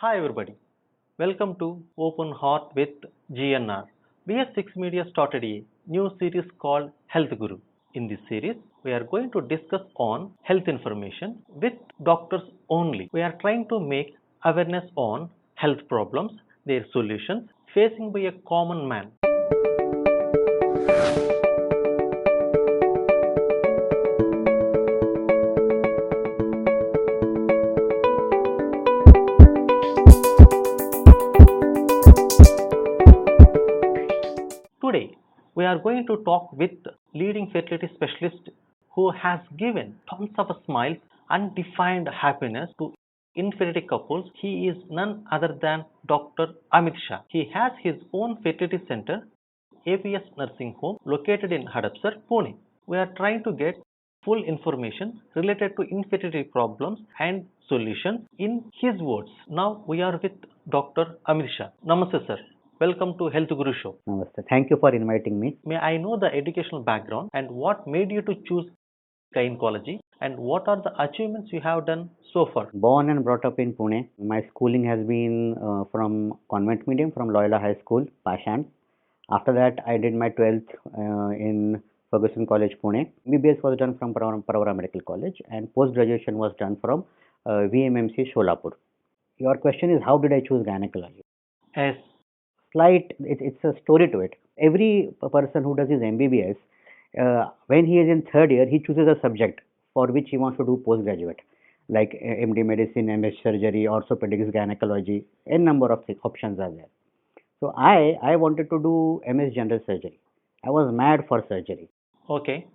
Hi everybody, welcome to Open Heart with GNR. VS6 Media started a new series called Health Guru. In this series, we are going to discuss on health information with doctors only. We are trying to make awareness on health problems, their solutions facing by a common man. Today, we are going to talk with leading fertility specialist who has given tons of smiles and defined happiness to infertility couples. He is none other than Dr. Amit Shah. He has his own fertility center, APS Nursing Home, located in Hadapsar, Pune. We are trying to get full information related to infertility problems and solutions in his words. Now we are with Dr. Amit Shah. Namaste, sir. Welcome to Health Guru Show. Namaste. Thank you for inviting me. May I know the educational background and what made you to choose gynecology and what are the achievements you have done so far? Born and brought up in Pune. My schooling has been from convent medium from Loyola High School, Pashan. After that, I did my 12th in Ferguson College, Pune. MBBS was done from Paravara Medical College and post-graduation was done from VMMC, Sholapur. Your question is, how did I choose gynecology? Yes. It's a story to it. Every person who does his MBBS, when he is in third year, he chooses a subject for which he wants to do postgraduate, like MD medicine, MS surgery, orthopedics, gynecology, n number of options are there. So I wanted to do MS general surgery. I was mad for surgery. Okay.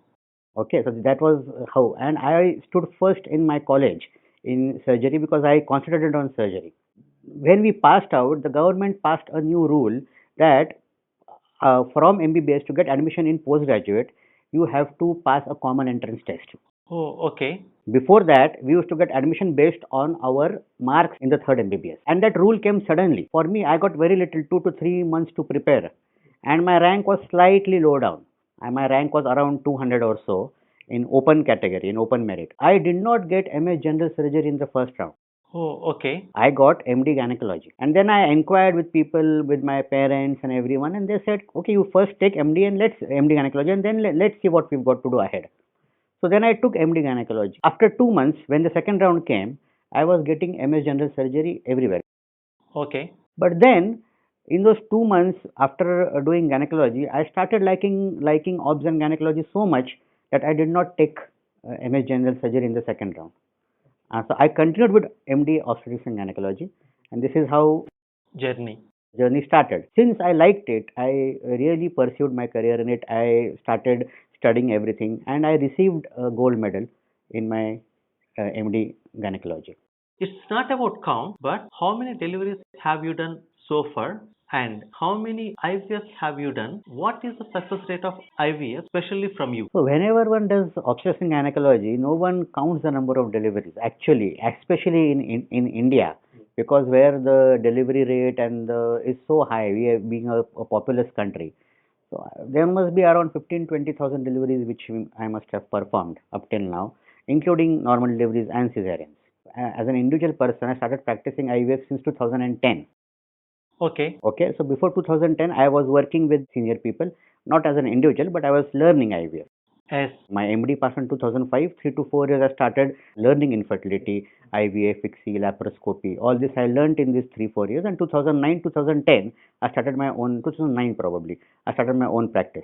Okay, so that was how, and I stood first in my college in surgery because I concentrated on surgery. When we passed out, the government passed a new rule that from MBBS to get admission in postgraduate, you have to pass a common entrance test. Oh, okay. Before that, we used to get admission based on our marks in the third MBBS. And that rule came suddenly. For me, I got very little, 2 to 3 months to prepare. And my rank was slightly low down. And my rank was around 200 or so in open category, in open merit. I did not get MS General Surgery in the first round. Oh, okay. I got MD Gynecology. And then I inquired with people, with my parents and everyone, and they said, okay, you first take MD and MD Gynecology, and then let's see what we've got to do ahead. So then I took MD Gynecology. After 2 months, when the second round came, I was getting MS General Surgery everywhere. Okay. But then, in those 2 months after doing gynecology, I started liking obs and gynecology so much that I did not take MS General Surgery in the second round. So I continued with MD obstetrics and gynecology, and this is how journey started. Since I liked it, I really pursued my career in it. I started studying everything, and I received a gold medal in my MD gynecology. It's not about count, but how many deliveries have you done so far? And how many IVF have you done? What is the success rate of IVF, especially from you? So whenever one does obstetrics and gynecology, no one counts the number of deliveries. Actually, especially in India, because where the delivery rate and is so high, we are being a populous country. So there must be around 15-20,000 deliveries which I must have performed up till now, including normal deliveries and cesareans. As an individual person, I started practicing IVF since 2010. Okay. Okay, so before 2010, I was working with senior people, not as an individual, but I was learning IVF. Yes. My MD passed in 2005. 3 to 4 years, I started learning infertility, IVF, ICSI, laparoscopy. All this I learned in these 3-4 years. And 2009, 2010, I started my own. 2009 probably, I started my own practice.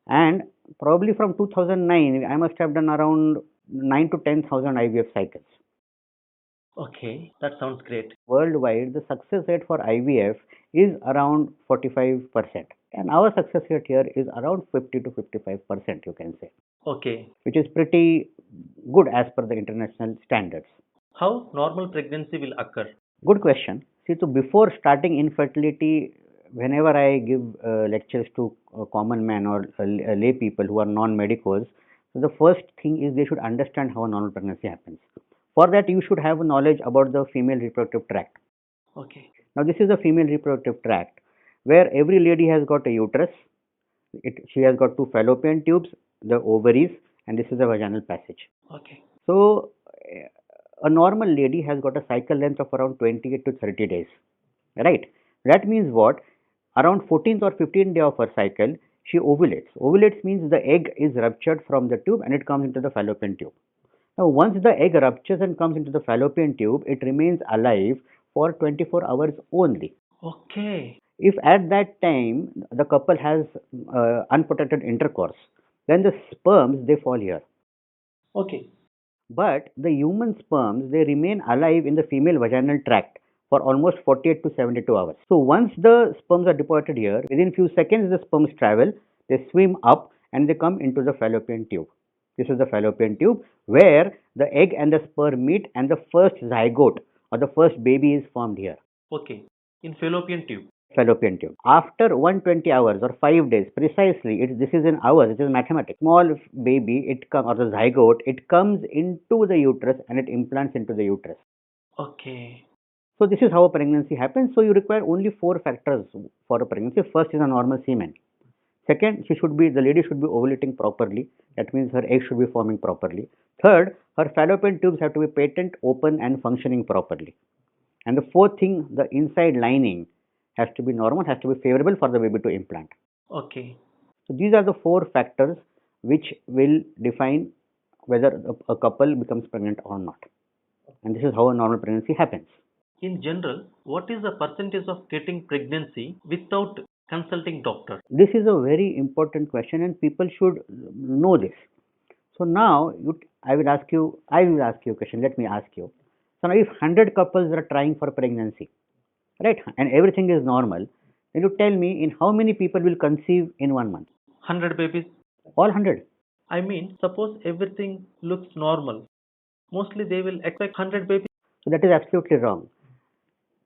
And probably from 2009, I must have done around 9 to 10,000 IVF cycles. Okay, that sounds great. Worldwide, the success rate for IVF is around 45%. And our success rate here is around 50 to 55%, you can say. Okay. Which is pretty good as per the international standards. How normal pregnancy will occur? Good question. See, so before starting infertility, whenever I give lectures to common men or lay people who are non-medicals, so the first thing is they should understand how a normal pregnancy happens. For that, you should have knowledge about the female reproductive tract. Okay. Now, this is the female reproductive tract where every lady has got a uterus. She has got 2 fallopian tubes, the ovaries, and this is the vaginal passage. Okay. So, A normal lady has got a cycle length of around 28 to 30 days, right? That means what? Around 14th or 15th day of her cycle, she ovulates. Ovulates means the egg is ruptured from the tube and it comes into the fallopian tube. Now, once the egg ruptures and comes into the fallopian tube, it remains alive for 24 hours only. Okay. If at that time the couple has unprotected intercourse, then the sperms they fall here. Okay. But the human sperms they remain alive in the female vaginal tract for almost 48 to 72 hours. So once the sperms are deposited here, within few seconds the sperms travel, they swim up and they come into the fallopian tube. This is the fallopian tube where the egg and the sperm meet and the first zygote or the first baby is formed here. Okay. In fallopian tube. Fallopian tube. After 120 hours or 5 days, precisely, this is in hours, it is mathematics. Small baby, it comes, or the zygote, it comes into the uterus and it implants into the uterus. Okay. So this is how a pregnancy happens. So you require only 4 factors for a pregnancy. First is a normal semen. Second, the lady should be ovulating properly. That means her egg should be forming properly. Third, her fallopian tubes have to be patent, open and functioning properly. And the fourth thing, the inside lining has to be normal, has to be favorable for the baby to implant. Okay. So these are the 4 factors which will define whether a couple becomes pregnant or not. And this is how a normal pregnancy happens. In general, what is the percentage of getting pregnancy without consulting doctor? This is a very important question and people should know this. So now I will ask you a question. Let me ask you. So now if 100 couples are trying for pregnancy, right, and everything is normal, then you tell me in how many people will conceive in 1 month? 100 babies. All 100. I mean, suppose everything looks normal. Mostly they will expect 100 babies. So that is absolutely wrong.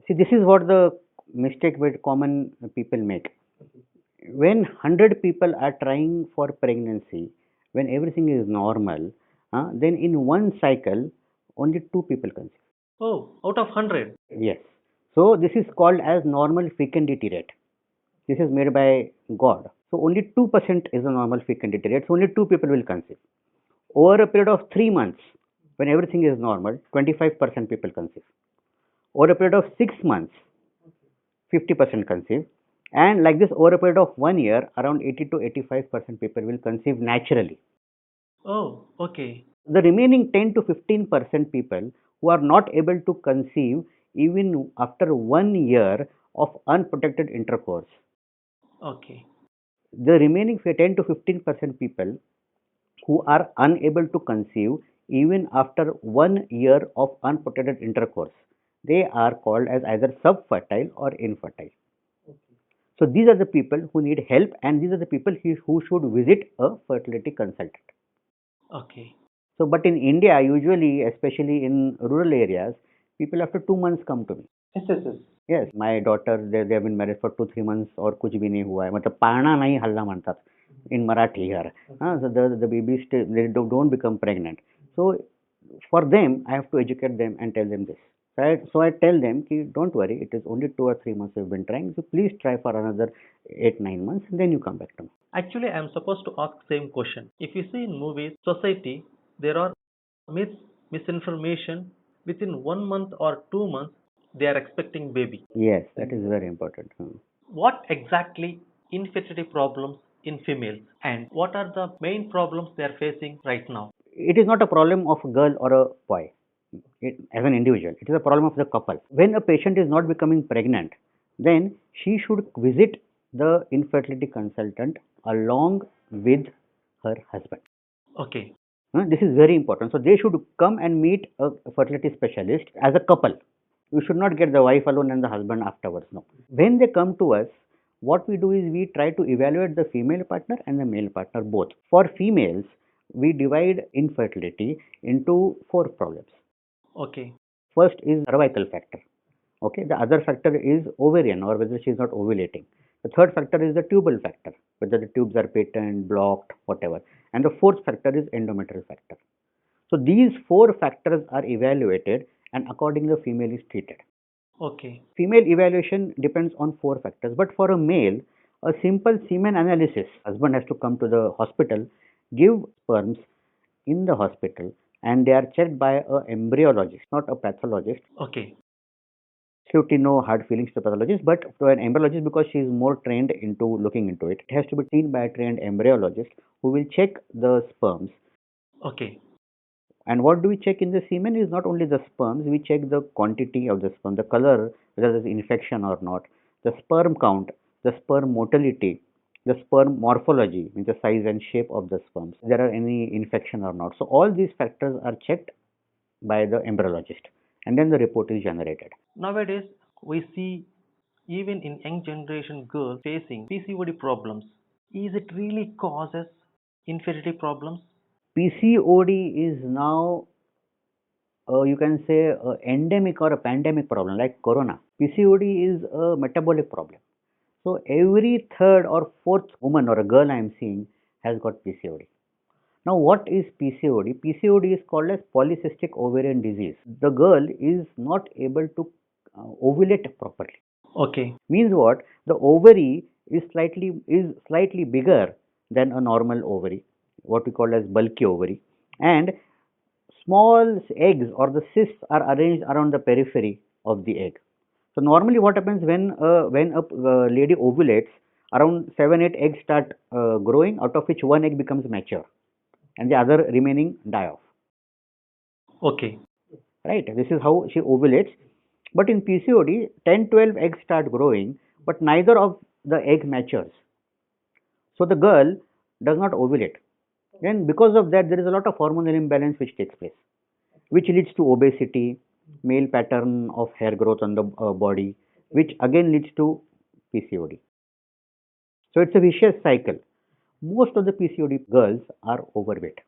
See, this is what the mistake that common people make. When 100 people are trying for pregnancy, when everything is normal, then in one cycle, only 2 people conceive. Oh, out of 100. Yes. So this is called as normal fecundity rate. This is made by God. So only 2% is the normal fecundity rate. So only 2 people will conceive. Over a period of 3 months, when everything is normal, 25% people conceive. Over a period of 6 months, 50% conceive. And like this, over a period of 1 year, around 80 to 85% people will conceive naturally. Oh, okay. The remaining 10 to 15% people who are not able to conceive even after 1 year of unprotected intercourse. Okay. The remaining 10 to 15% people who are unable to conceive even after 1 year of unprotected intercourse, they are called as either subfertile or infertile. So these are the people who need help and these are the people who should visit a fertility consultant. Okay. So but in India, usually, especially in rural areas, people after 2 months come to me. Yes. Yes, my daughter, they have been married for 2-3 months और कुछ भी नहीं हुआ है मतलब पाळणा नहीं हल्ला म्हणतात in Marathi here. So the babies they don't become pregnant. So for them, I have to educate them and tell them this. Right? So I tell them, don't worry, it is only 2 or 3 months you've been trying. So please try for another 8-9 months and then you come back to me. Actually, I am supposed to ask same question. If you see in movies, society, there are myths, misinformation. Within 1 month or 2 months, they are expecting baby. Yes, that is very important. What exactly infertility problems in females and what are the main problems they are facing right now? It is not a problem of a girl or a boy as an individual. It is a problem of the couple. When a patient is not becoming pregnant, then she should visit the infertility consultant along with her husband. Okay. This is very important. So they should come and meet a fertility specialist as a couple. You should not get the wife alone and the husband afterwards. No. When they come to us, what we do is we try to evaluate the female partner and the male partner both. For females, we divide infertility into 4 problems. Okay. First is cervical factor. Okay. The other factor is ovarian or whether she is not ovulating. The third factor is the tubal factor, whether the tubes are patent, blocked, whatever. And the fourth factor is endometrial factor. So these 4 factors are evaluated and accordingly the female is treated. Okay. Female evaluation depends on 4 factors, but for a male, a simple semen analysis, husband has to come to the hospital, give sperms in the hospital, and they are checked by a embryologist, not a pathologist. Okay. Absolutely no hard feelings to pathologist, but to an embryologist, because she is more trained into looking into it. It has to be seen by a trained embryologist who will check the sperms. Okay. And what do we check in the semen is not only the sperms, we check the quantity of the sperm, the color, whether there is infection or not, the sperm count, the sperm motility, the sperm morphology, means the size and shape of the sperms, there are any infection or not. So all these factors are checked by the embryologist, and then the report is generated. Nowadays, we see even in young generation girls facing PCOD problems. Is it really causes infertility problems? PCOD is now, you can say, endemic or a pandemic problem like corona. PCOD is a metabolic problem. So every third or fourth woman or a girl I am seeing has got PCOD. Now what is PCOD? PCOD is called as polycystic ovarian disease. The girl is not able to ovulate properly. Okay. Means what? The ovary is slightly bigger than a normal ovary, what we call as bulky ovary, and small eggs or the cysts are arranged around the periphery of the egg. So normally what happens when a lady ovulates, around 7-8 eggs start growing, out of which one egg becomes mature and the other remaining die off. Okay. Right? This is how she ovulates. But in PCOD, 10-12 eggs start growing, but neither of the egg matures. So the girl does not ovulate. Then because of that, there is a lot of hormonal imbalance which takes place, which leads to obesity, male pattern of hair growth on the body, which again leads to PCOD. So it's a vicious cycle. Most of the PCOD girls are overweight.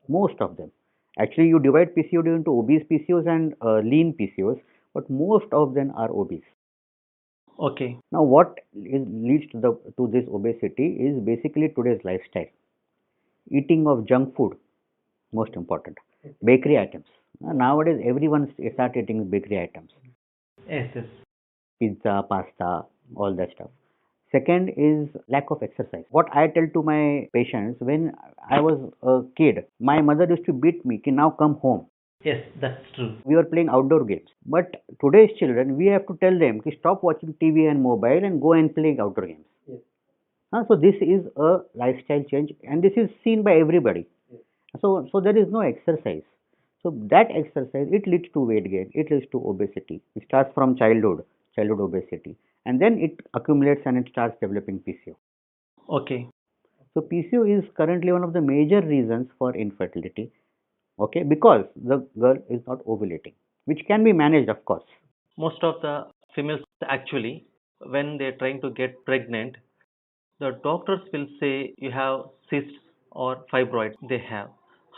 Most of them. Actually, you divide PCOD into obese PCOS and lean PCOS, but most of them are obese. Okay. Now, what leads to this obesity is basically today's lifestyle. Eating of junk food, most important. Bakery items. Nowadays, everyone starts eating bakery items. Yes, yes. Pizza, pasta, all that stuff. Second is lack of exercise. What I tell to my patients, when I was a kid, my mother used to beat me, now come home. Yes, that's true. We were playing outdoor games. But today's children, we have to tell them, stop watching TV and mobile and go and play outdoor games. Yes. So this is a lifestyle change, and this is seen by everybody. Yes. So there is no exercise. So that exercise, it leads to weight gain, it leads to obesity. It starts from childhood obesity, and then it accumulates and it starts developing PCO. Okay. So PCO is currently one of the major reasons for infertility. Okay, because the girl is not ovulating, which can be managed, of course. Most of the females actually, when they're trying to get pregnant, the doctors will say you have cysts or fibroids they have.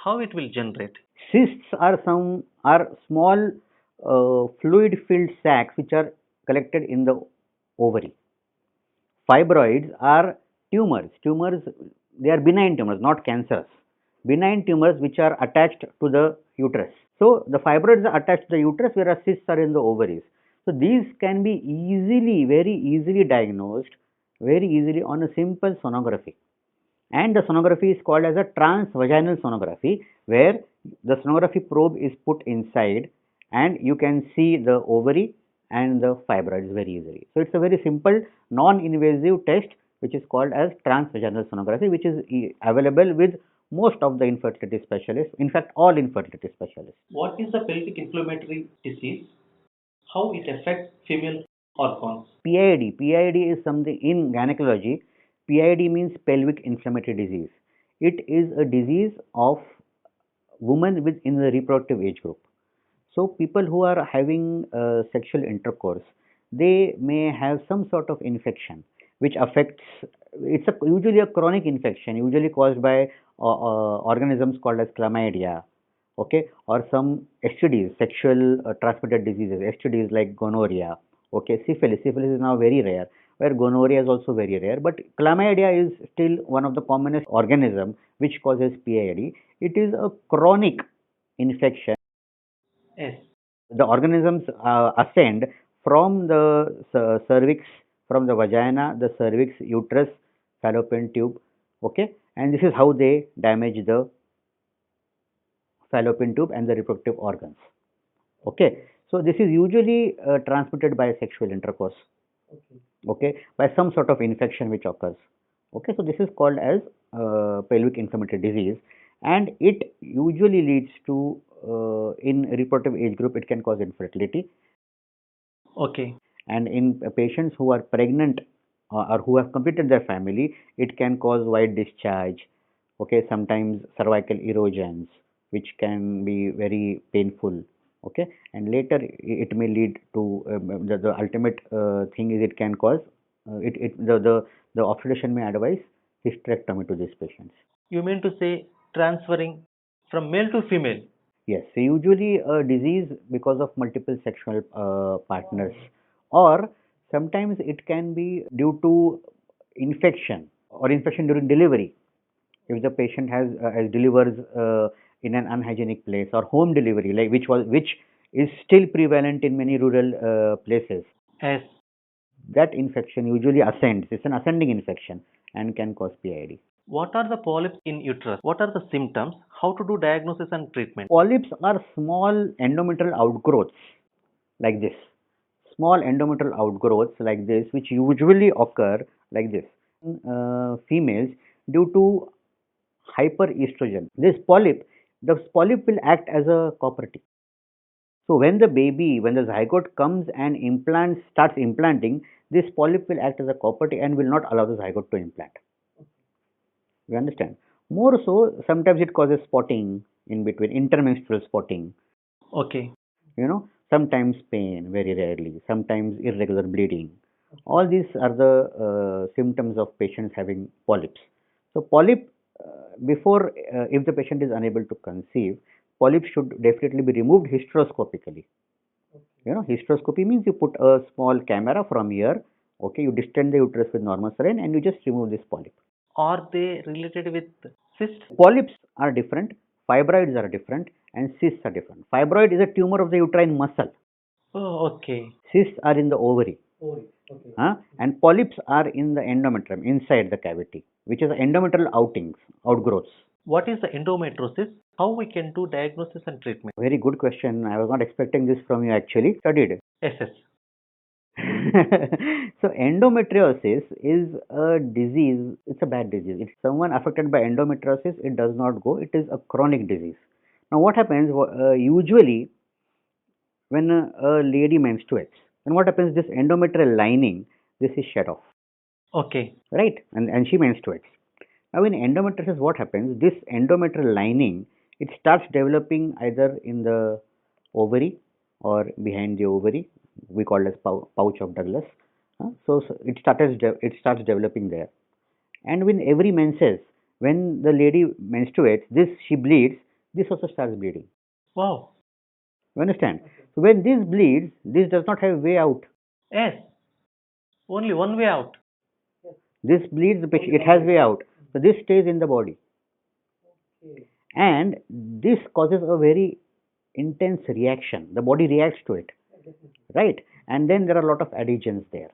How it will generate? Cysts are small fluid-filled sacs which are collected in the ovary. Fibroids are tumors. Tumors, they are benign tumors, not cancerous. Benign tumors which are attached to the uterus. So the fibroids are attached to the uterus, whereas cysts are in the ovaries. So these can be very easily diagnosed, very easily on a simple sonography. And the sonography is called as a transvaginal sonography, where the sonography probe is put inside and you can see the ovary and the fibroids very easily. So it's a very simple non-invasive test which is called as transvaginal sonography, which is available with most of the infertility specialists, in fact all infertility specialists. What is the pelvic inflammatory disease? How it affects female organs? PID is something in gynecology. PID means pelvic inflammatory disease. It is a disease of women within the reproductive age group. So people who are having sexual intercourse, they may have some sort of infection which affects. Usually a chronic infection, usually caused by organisms called as chlamydia, okay, or some STDs, sexual transmitted diseases, STDs like gonorrhea, okay, syphilis. Syphilis is now very rare, where gonorrhea is also very rare, but chlamydia is still one of the commonest organism which causes PID. It is a chronic infection. Yes. The organisms ascend from the cervix, from the vagina, the cervix, uterus, fallopian tube, okay, and this is how they damage the fallopian tube and the reproductive organs. Okay, so this is usually transmitted by sexual intercourse. Okay, by some sort of infection which occurs. Okay, so this is called as pelvic inflammatory disease, and it usually leads to in reproductive age group it can cause infertility. Okay. And in patients who are pregnant or who have completed their family, it can cause white discharge. Okay, sometimes cervical erosions, which can be very painful. Okay, and later it may lead to the ultimate thing is it can cause the obstetrician may advise hysterectomy to these patients. You mean to say transferring from male to female? Yes, so usually a disease because of multiple sexual partners, or sometimes it can be due to infection or infection during delivery. If the patient has delivers in an unhygienic place, or home delivery, like which is still prevalent in many rural places, Yes. that infection usually ascends. It's an ascending infection and can cause PID. What are the polyps in uterus? What are the symptoms? How to do diagnosis and treatment? Polyps are small endometrial outgrowths like this. Small endometrial outgrowths like this, which usually occur like this in females due to hyperestrogen. This polyp will act as a copper T. So when the zygote comes and starts implanting, this polyp will act as a copper T and will not allow the zygote to implant. You understand? More so, sometimes it causes spotting in between, intermenstrual spotting. Okay. Sometimes pain, very rarely, sometimes irregular bleeding. All these are the symptoms of patients having polyps. So polyp, if the patient is unable to conceive, polyp should definitely be removed hysteroscopically. Hysteroscopy means you put a small camera from here, okay, you distend the uterus with normal saline and you just remove this polyp. Are they related with cysts? Polyps are different, fibroids are different, and cysts are different. Fibroid is a tumor of the uterine muscle. Oh, okay. Cysts are in the ovary. Okay. And polyps are in the endometrium, inside the cavity, which is endometrial outgrowths. What is the endometriosis? How we can do diagnosis and treatment? Very good question. I was not expecting this from you actually. Studied. SS. So endometriosis is a disease. It's a bad disease. If someone affected by endometriosis, it does not go. It is a chronic disease. Now what happens usually when a lady menstruates, and what happens, this endometrial lining, this is shed off. Okay. Right, and she menstruates. Now in endometriosis, what happens, this endometrial lining, it starts developing either in the ovary or behind the ovary. We call it as pouch of Douglas. So it starts developing there, and when every menses, when the lady menstruates, she bleeds, this also starts bleeding. Wow. You understand? So when this bleeds, this does not have way out. Yes. Only one way out. This bleeds, it has way out. So this stays in the body. And this causes a very intense reaction. The body reacts to it. Right? And then there are a lot of adhesions there.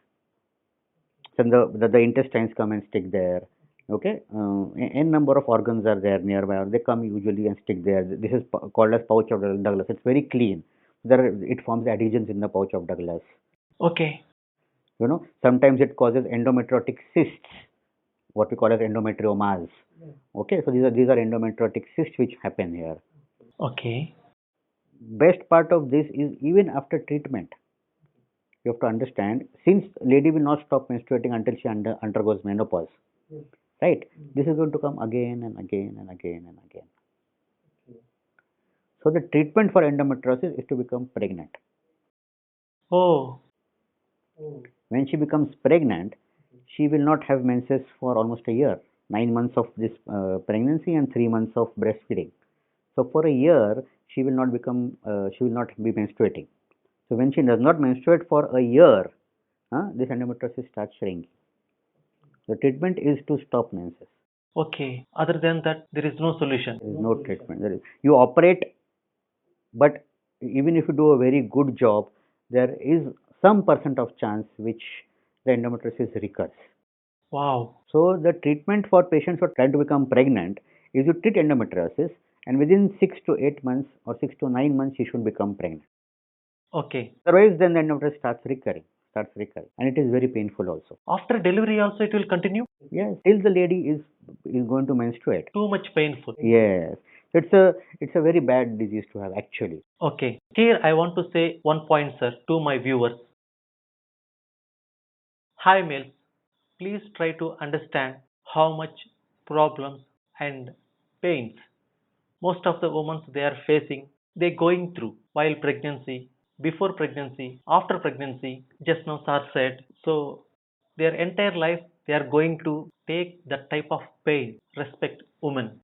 So the intestines come and stick there. Okay? N number of organs are there nearby, or they come usually and stick there. This is called as pouch of Douglas. It's very clean. It forms adhesions in the pouch of Douglas. Okay. Sometimes it causes endometriotic cysts, what we call as endometriomas. Okay, so these are endometriotic cysts which happen here. Okay. Best part of this is even after treatment, you have to understand, since lady will not stop menstruating until she undergoes menopause, right? This is going to come again and again and again and again. So the treatment for endometriosis is to become pregnant. Oh. When she becomes pregnant, she will not have menses for almost a year. 9 months of this pregnancy and 3 months of breastfeeding. So for a year, she will not be menstruating. So when she does not menstruate for a year, this endometriosis starts shrinking. The treatment is to stop menses. Okay. Other than that, there is no solution. There is no treatment. You operate, but even if you do a very good job, there is some % of chance which the endometriosis recurs. Wow. So the treatment for patients who are trying to become pregnant is you treat endometriosis, and within 6 to 8 months or 6 to 9 months she should become pregnant. Okay. Otherwise, then the endometritis starts recurring, and it is very painful also. After delivery also it will continue? Yes, till the lady is going to menstruate. Too much painful. Yes, it's a very bad disease to have actually. Okay. Here I want to say one point, sir, to my viewers. Hi males, please try to understand how much problems and pains most of the women they are facing, they going through while pregnancy, before pregnancy, after pregnancy. Just now sir said, so their entire life they are going to take that type of pain, respect women.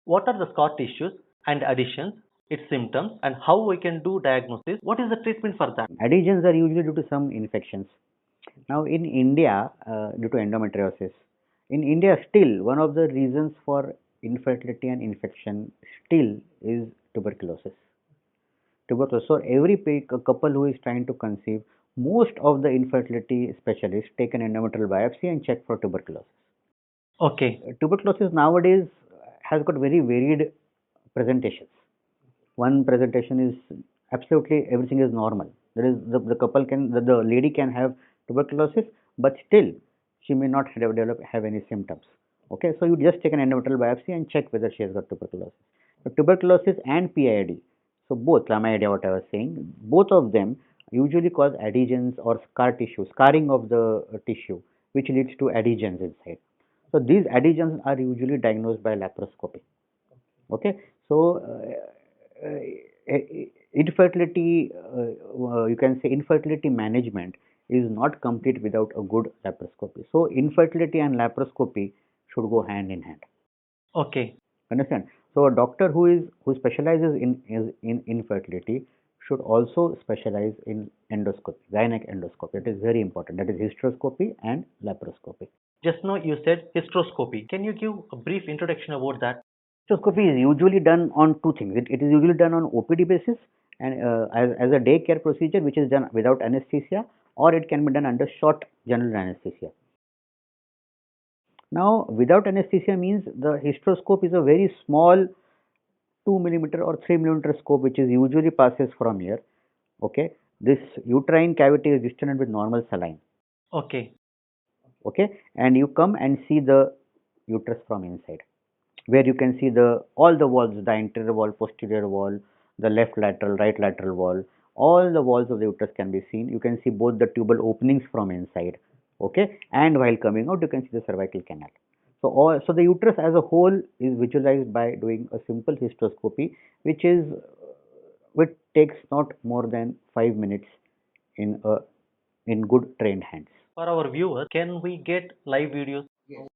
What are the scar tissues and adhesions, its symptoms, and how we can do diagnosis? What is the treatment for that? Adhesions are usually due to some infections. Now, in India, due to endometriosis, in India, still one of the reasons for infertility and infection still is tuberculosis. So, every couple who is trying to conceive, most of the infertility specialists take an endometrial biopsy and check for tuberculosis. Okay. Tuberculosis nowadays has got very varied presentations. One presentation is absolutely everything is normal. There is the couple can the lady can have tuberculosis, but still she may not have any symptoms. Okay, so you just take an endometrial biopsy and check whether she has got tuberculosis. So tuberculosis and PID, so both chlamydia, what I was saying, both of them usually cause adhesions or scar tissue, scarring of the tissue, which leads to adhesions inside. So these adhesions are usually diagnosed by laparoscopy. Okay, so infertility, you can say infertility management is not complete without a good laparoscopy. So infertility and laparoscopy should go hand in hand. Okay. Understand? So a doctor who specializes in infertility should also specialize in endoscopy, gynec endoscopy. It is very important. That is hysteroscopy and laparoscopy. Just now you said hysteroscopy. Can you give a brief introduction about that? Hysteroscopy is usually done on two things. It is usually done on OPD basis and as a day care procedure, which is done without anesthesia, or it can be done under short general anesthesia. Now, without anesthesia means the hysteroscope is a very small 2 millimeter or 3 millimeter scope, which is usually passes from here. Okay, this uterine cavity is distended with normal saline. Okay. Okay, and you come and see the uterus from inside, where you can see all the walls, the anterior wall, posterior wall, the left lateral, right lateral wall, all the walls of the uterus can be seen. You can see both the tubal openings from inside. Okay, and while coming out, you can see the cervical canal. So the uterus as a whole is visualized by doing a simple hysteroscopy, which takes not more than 5 minutes in good trained hands. For our viewers, can we get live videos? Yes.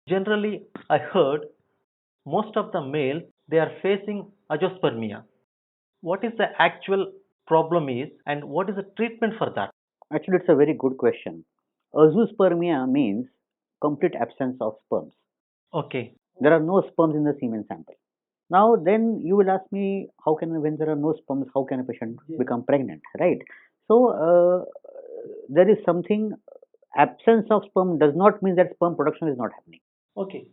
Generally, I heard most of the males they are facing azoospermia. What is the actual problem is and what is the treatment for that? Actually, it's a very good question. Azoospermia means complete absence of sperms. Okay. There are no sperms in the semen sample. Now, then you will ask me, when there are no sperms, how can a patient become pregnant, right? So, there is something, absence of sperm does not mean that sperm production is not happening. Okay.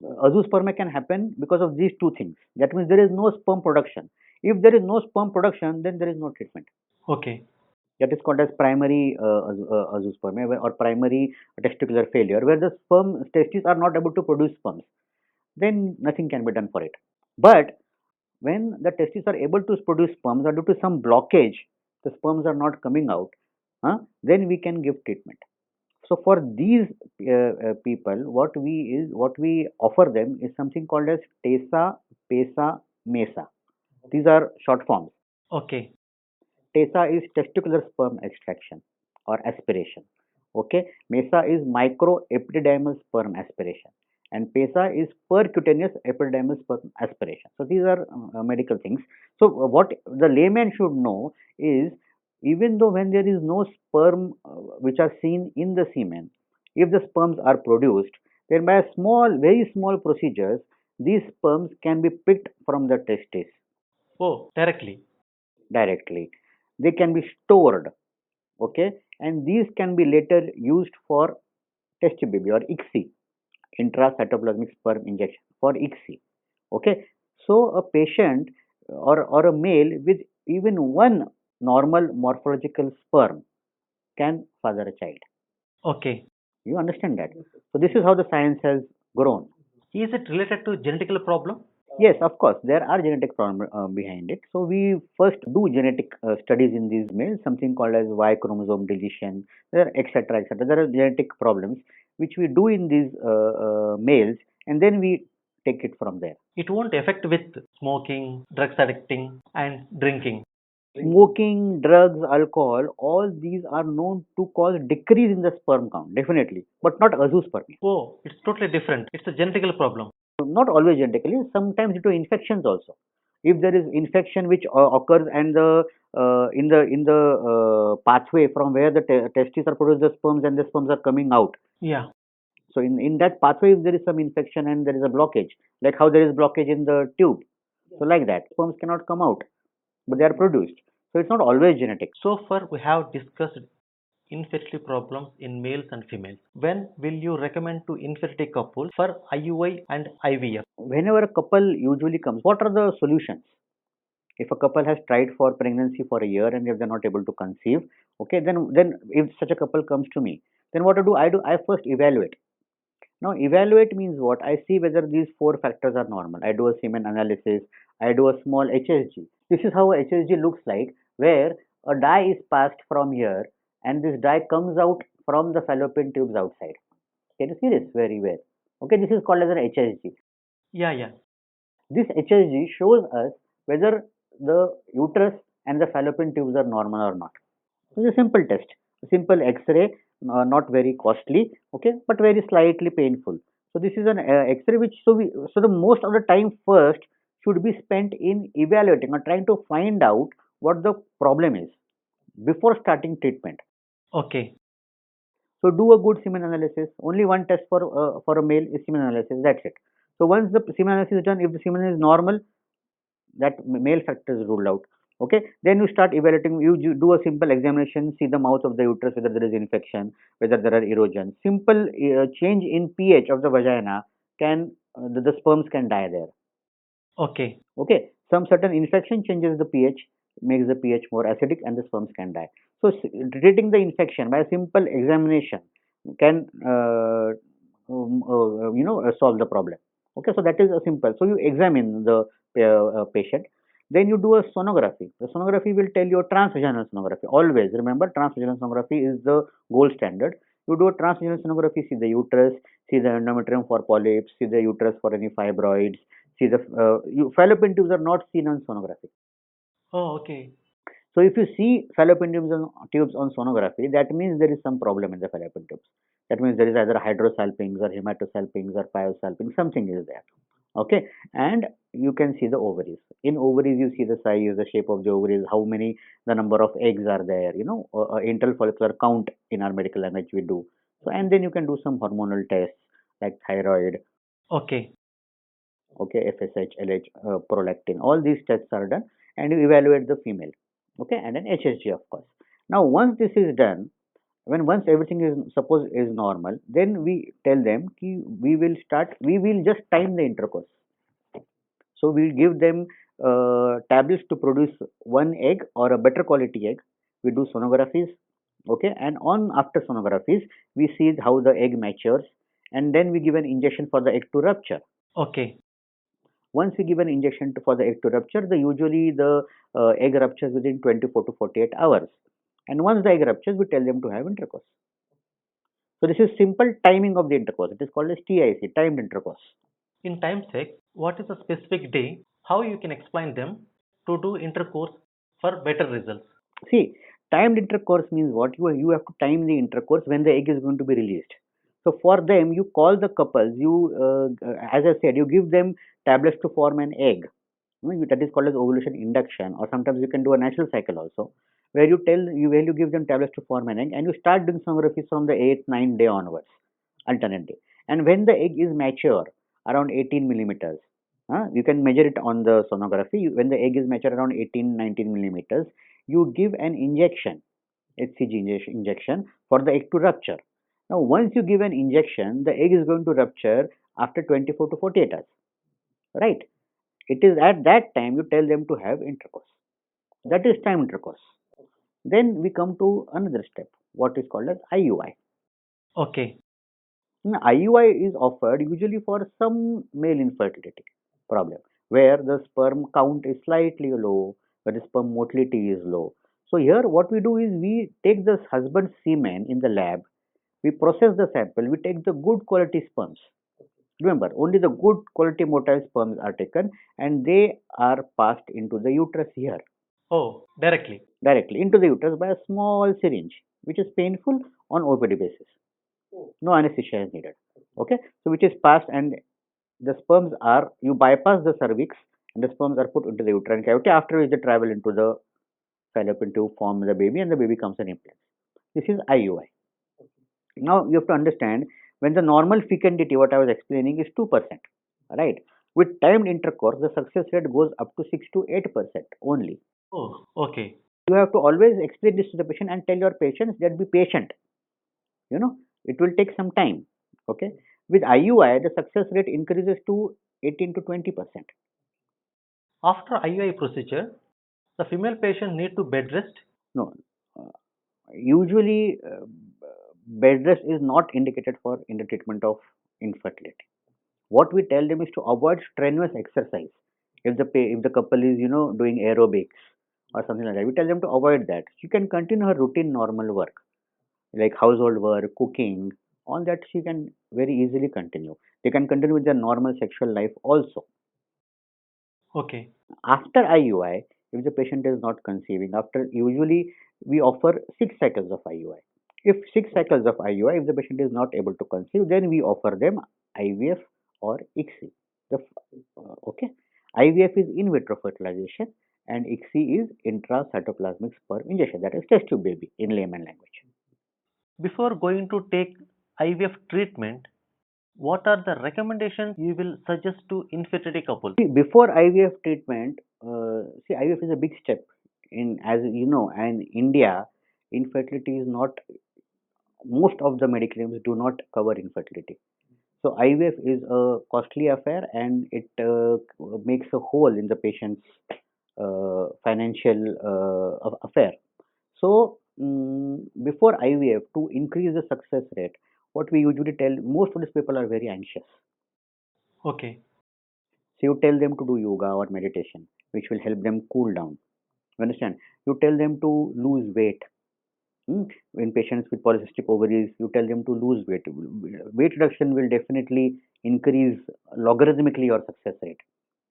Azoospermia can happen because of these two things. That means there is no sperm production. If there is no sperm production, then there is no treatment. Okay. That is called as primary azoospermia or primary testicular failure, where the testes are not able to produce sperms. Then nothing can be done for it. But when the testes are able to produce sperms or due to some blockage, the sperms are not coming out, then we can give treatment. So for these people, what we offer them is something called as TESA, PESA, MESA. These are short forms. Okay. TESA is testicular sperm extraction or aspiration. Okay, MESA is microepididymal sperm aspiration, and PESA is percutaneous epididymal sperm aspiration. So these are medical things. So what the layman should know is, even though when there is no sperm which are seen in the semen, if the sperms are produced, then by a very small procedures, these sperms can be picked from the testes Oh, directly. directly. They can be stored. Okay, and these can be later used for test baby or ICSI, intracytoplasmic sperm injection for ICSI. Okay, so a patient or a male with even one normal morphological sperm can father a child. Okay. You understand that? So this is how the science has grown. Is it related to genetical problem? Yes, of course, there are genetic problems behind it. So we first do genetic studies in these males, something called as Y chromosome deletion, there, etc., etc. There are genetic problems which we do in these males, and then we take it from there. It won't affect with smoking, drugs addicting, and drinking. Smoking, drugs, alcohol, all these are known to cause decrease in the sperm count, definitely, but not azoospermia. Oh, it's totally different. It's a genetical problem. Not always genetically, sometimes due to infections also. If there is infection which occurs and the pathway from where the testes are produced the sperms and the sperms are coming out. Yeah. So in that pathway, if there is some infection and there is a blockage, like how there is blockage in the tube, so like that, sperms cannot come out, but they are produced. So it's not always genetic. So far, we have discussed infertility problems in males and females. When will you recommend to infertility couples for IUI and IVF? Whenever a couple usually comes, what are the solutions? If a couple has tried for pregnancy for a year and if they're not able to conceive, okay, then if such a couple comes to me, then what to do? I first evaluate. Now evaluate means what? I see whether these four factors are normal. I do a semen analysis. I do a small HSG. This is how a HSG looks like, where a dye is passed from here and this dye comes out from the fallopian tubes outside. Can you see this very well? Okay, this is called as an HSG. Yeah, yeah. This HSG shows us whether the uterus and the fallopian tubes are normal or not. It's a simple test, a simple X-ray, not very costly, okay, but very slightly painful. So this is an X-ray which so the most of the time first should be spent in evaluating or trying to find out what the problem is before starting treatment. Okay. So do a good semen analysis. Only one test for a male is semen analysis. That's it. So once the semen analysis is done, if the semen is normal, that male factor is ruled out. Okay, then you start evaluating. You do a simple examination, see the mouth of the uterus, whether there is infection, whether there are erosions. Simple change in pH of the vagina can the sperms can die there. Okay. Okay, some certain infection changes the pH, makes the pH more acidic, and the sperms can die. So treating the infection by a simple examination can solve the problem. Okay, so that is a simple. So you examine the patient, then you do a sonography. The sonography will tell you a transvaginal sonography. Always remember, transvaginal sonography is the gold standard. You do a transvaginal sonography, see the uterus, see the endometrium for polyps, see the uterus for any fibroids, see the fallopian tubes are not seen on sonography. Oh, okay. So if you see fallopian tubes on sonography, that means there is some problem in the fallopian tubes. That means there is either hydrosalpinx or hematosalpinx or pyosalpinx, something is there. Okay, and you can see the ovaries. In ovaries, you see the size, the shape of the ovaries, how many, the number of eggs are there. Internal follicular count in our medical language we do. So and then you can do some hormonal tests like thyroid, Okay. okay, FSH, LH, prolactin. All these tests are done, and you evaluate the female, okay, and an HSG, of course. Now, once this is done, once everything is suppose is normal, then we tell them we will just time the intercourse. So we'll give them tablets to produce one egg or a better quality egg. We do sonographies, okay, and on after sonographies we see how the egg matures, and then we give an injection for the egg to rupture. Okay. Once we give an injection for the egg to rupture, usually the egg ruptures within 24 to 48 hours. And once the egg ruptures, we tell them to have intercourse. So this is simple timing of the intercourse. It is called as TIC, timed intercourse. In time check, what is a specific day? How you can explain them to do intercourse for better results? See, timed intercourse means what? You have to time the intercourse when the egg is going to be released. So for them, you call the couples. As I said, you give them tablets to form an egg. That is called as ovulation induction, or sometimes you can do a natural cycle also, where you give them tablets to form an egg, and you start doing sonography from the 8th, 9th day onwards, alternate day. And when the egg is mature, around 18 millimeters, you can measure it on the sonography. When the egg is mature around 18, 19 millimeters, you give an injection HCG injection for the egg to rupture. Now, once you give an injection, the egg is going to rupture after 24 to 48 hours, right? It is at that time you tell them to have intercourse. That is time intercourse. Then we come to another step, what is called as IUI. Okay. IUI is offered usually for some male infertility problem where the sperm count is slightly low, where the sperm motility is low. So here what we do is we take the husband's semen in the lab, we process the sample, we take the good quality sperms. Remember, only the good quality motile sperms are taken and they are passed into the uterus here, Oh, directly. directly into the uterus by a small syringe, which is painful on OPD basis. No anesthesia is needed. Okay, so which is passed and the sperms are, you bypass the cervix and the sperms are put into the uterine cavity, after which they travel into the fallopian tube, form the baby, and the baby comes in implants. This is IUI. Now you have to understand, when the normal fecundity, what I was explaining, is 2%, right? With timed intercourse, the success rate goes up to 6 to 8% only. Oh, okay. You have to always explain this to the patient and tell your patients that be patient. You know, it will take some time. Okay, with IUI, the success rate increases to 18 to 20%. After IUI procedure, the female patient need to bed rest. No, uh, usually bed rest is not indicated for in the treatment of infertility. What we tell them is to avoid strenuous exercise. If the couple is doing aerobics or something like that, we tell them to avoid that. She can continue her routine normal work like household work, cooking, all that she can very easily continue. They can continue with their normal sexual life also. Okay. After IUI, if the patient is not conceiving, after usually we offer 6 cycles of IUI. If 6 cycles of IUI, if the patient is not able to conceive, then we offer them IVF or ICSI. Okay, IVF is in vitro fertilization and ICSI is intra cytoplasmic sperm injection. That is test tube baby in layman language. Before going to take IVF treatment, what are the recommendations you will suggest to infertility couples? See, before IVF treatment, see, IVF is a big step in, as you know, and India, infertility is not, most of the medical claims do not cover infertility. So IVF is a costly affair and it makes a hole in the patient's financial affair. So before IVF, to increase the success rate, what we usually tell, most of these people are very anxious. Okay. So you tell them to do yoga or meditation, which will help them cool down. You understand? You tell them to lose weight. In patients with polycystic ovaries, you tell them to lose weight. Weight reduction will definitely increase logarithmically your success rate.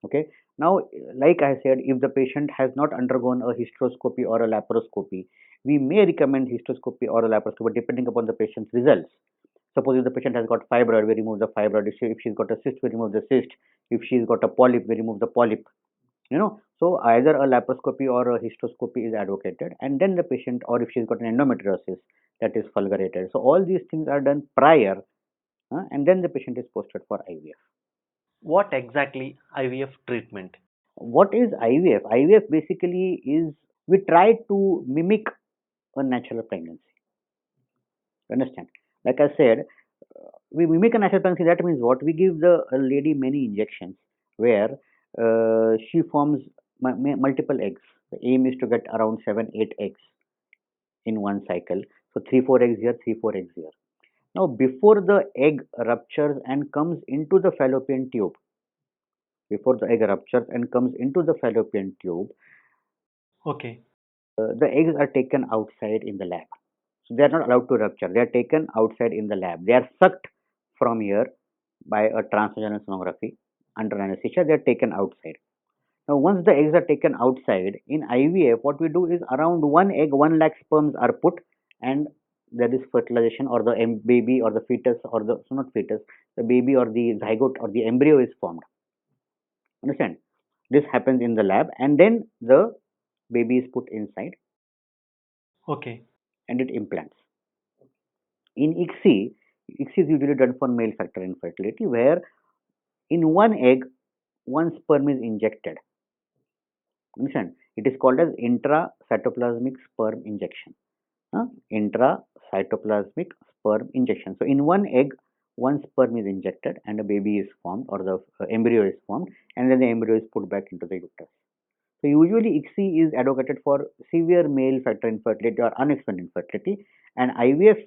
Okay. Now, like I said, if the patient has not undergone a hysteroscopy or a laparoscopy, we may recommend hysteroscopy or a laparoscopy depending upon the patient's results. Suppose if the patient has got fibroid, we remove the fibroid. If she's got a cyst, we remove the cyst. If she's got a polyp, we remove the polyp. So either a laparoscopy or a hysteroscopy is advocated, and then the patient, or if she's got an endometriosis, that is fulgurated. So all these things are done prior, and then the patient is posted for IVF. What exactly IVF treatment? What is IVF? IVF basically is, we try to mimic a natural pregnancy. Understand? Like I said, we mimic a natural pregnancy. That means what? We give the lady many injections where she forms multiple eggs. The aim is to get around 7, 8 eggs in one cycle. So 3, 4 eggs here, 3, 4 eggs here. Now, before the egg ruptures and comes into the fallopian tube, Okay. the eggs are taken outside in the lab. So they are not allowed to rupture. They are taken outside in the lab. They are sucked from here by a transvaginal sonography under anesthesia. They are taken outside. Now, once the eggs are taken outside, in IVF, what we do is around 1 egg, 1 lakh sperms are put, and there is fertilization, or the baby or the fetus, or the, so not fetus, the baby or the zygote or the embryo is formed. Understand? This happens in the lab, and then the baby is put inside Okay. and it implants. In ICSI, ICSI is usually done for male factor infertility, where in 1 egg, 1 sperm is injected. Understand? It is called as intra cytoplasmic sperm injection. Intra cytoplasmic sperm injection. So in one egg, one sperm is injected and a baby is formed, or the embryo is formed, and then the embryo is put back into the uterus. So usually ICSI is advocated for severe male factor infertility or unexplained infertility, and IVF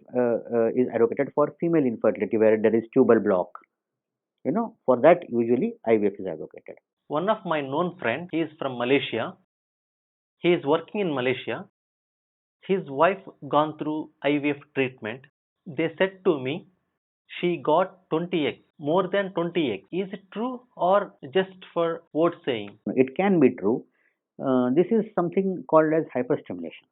is advocated for female infertility where there is tubal block. For that usually IVF is advocated. One of my known friend, he is from Malaysia. He is working in Malaysia. His wife gone through IVF treatment. They said to me, she got 20 eggs, more than 20 eggs. Is it true or just for word saying? It can be true. This is something called as hyperstimulation.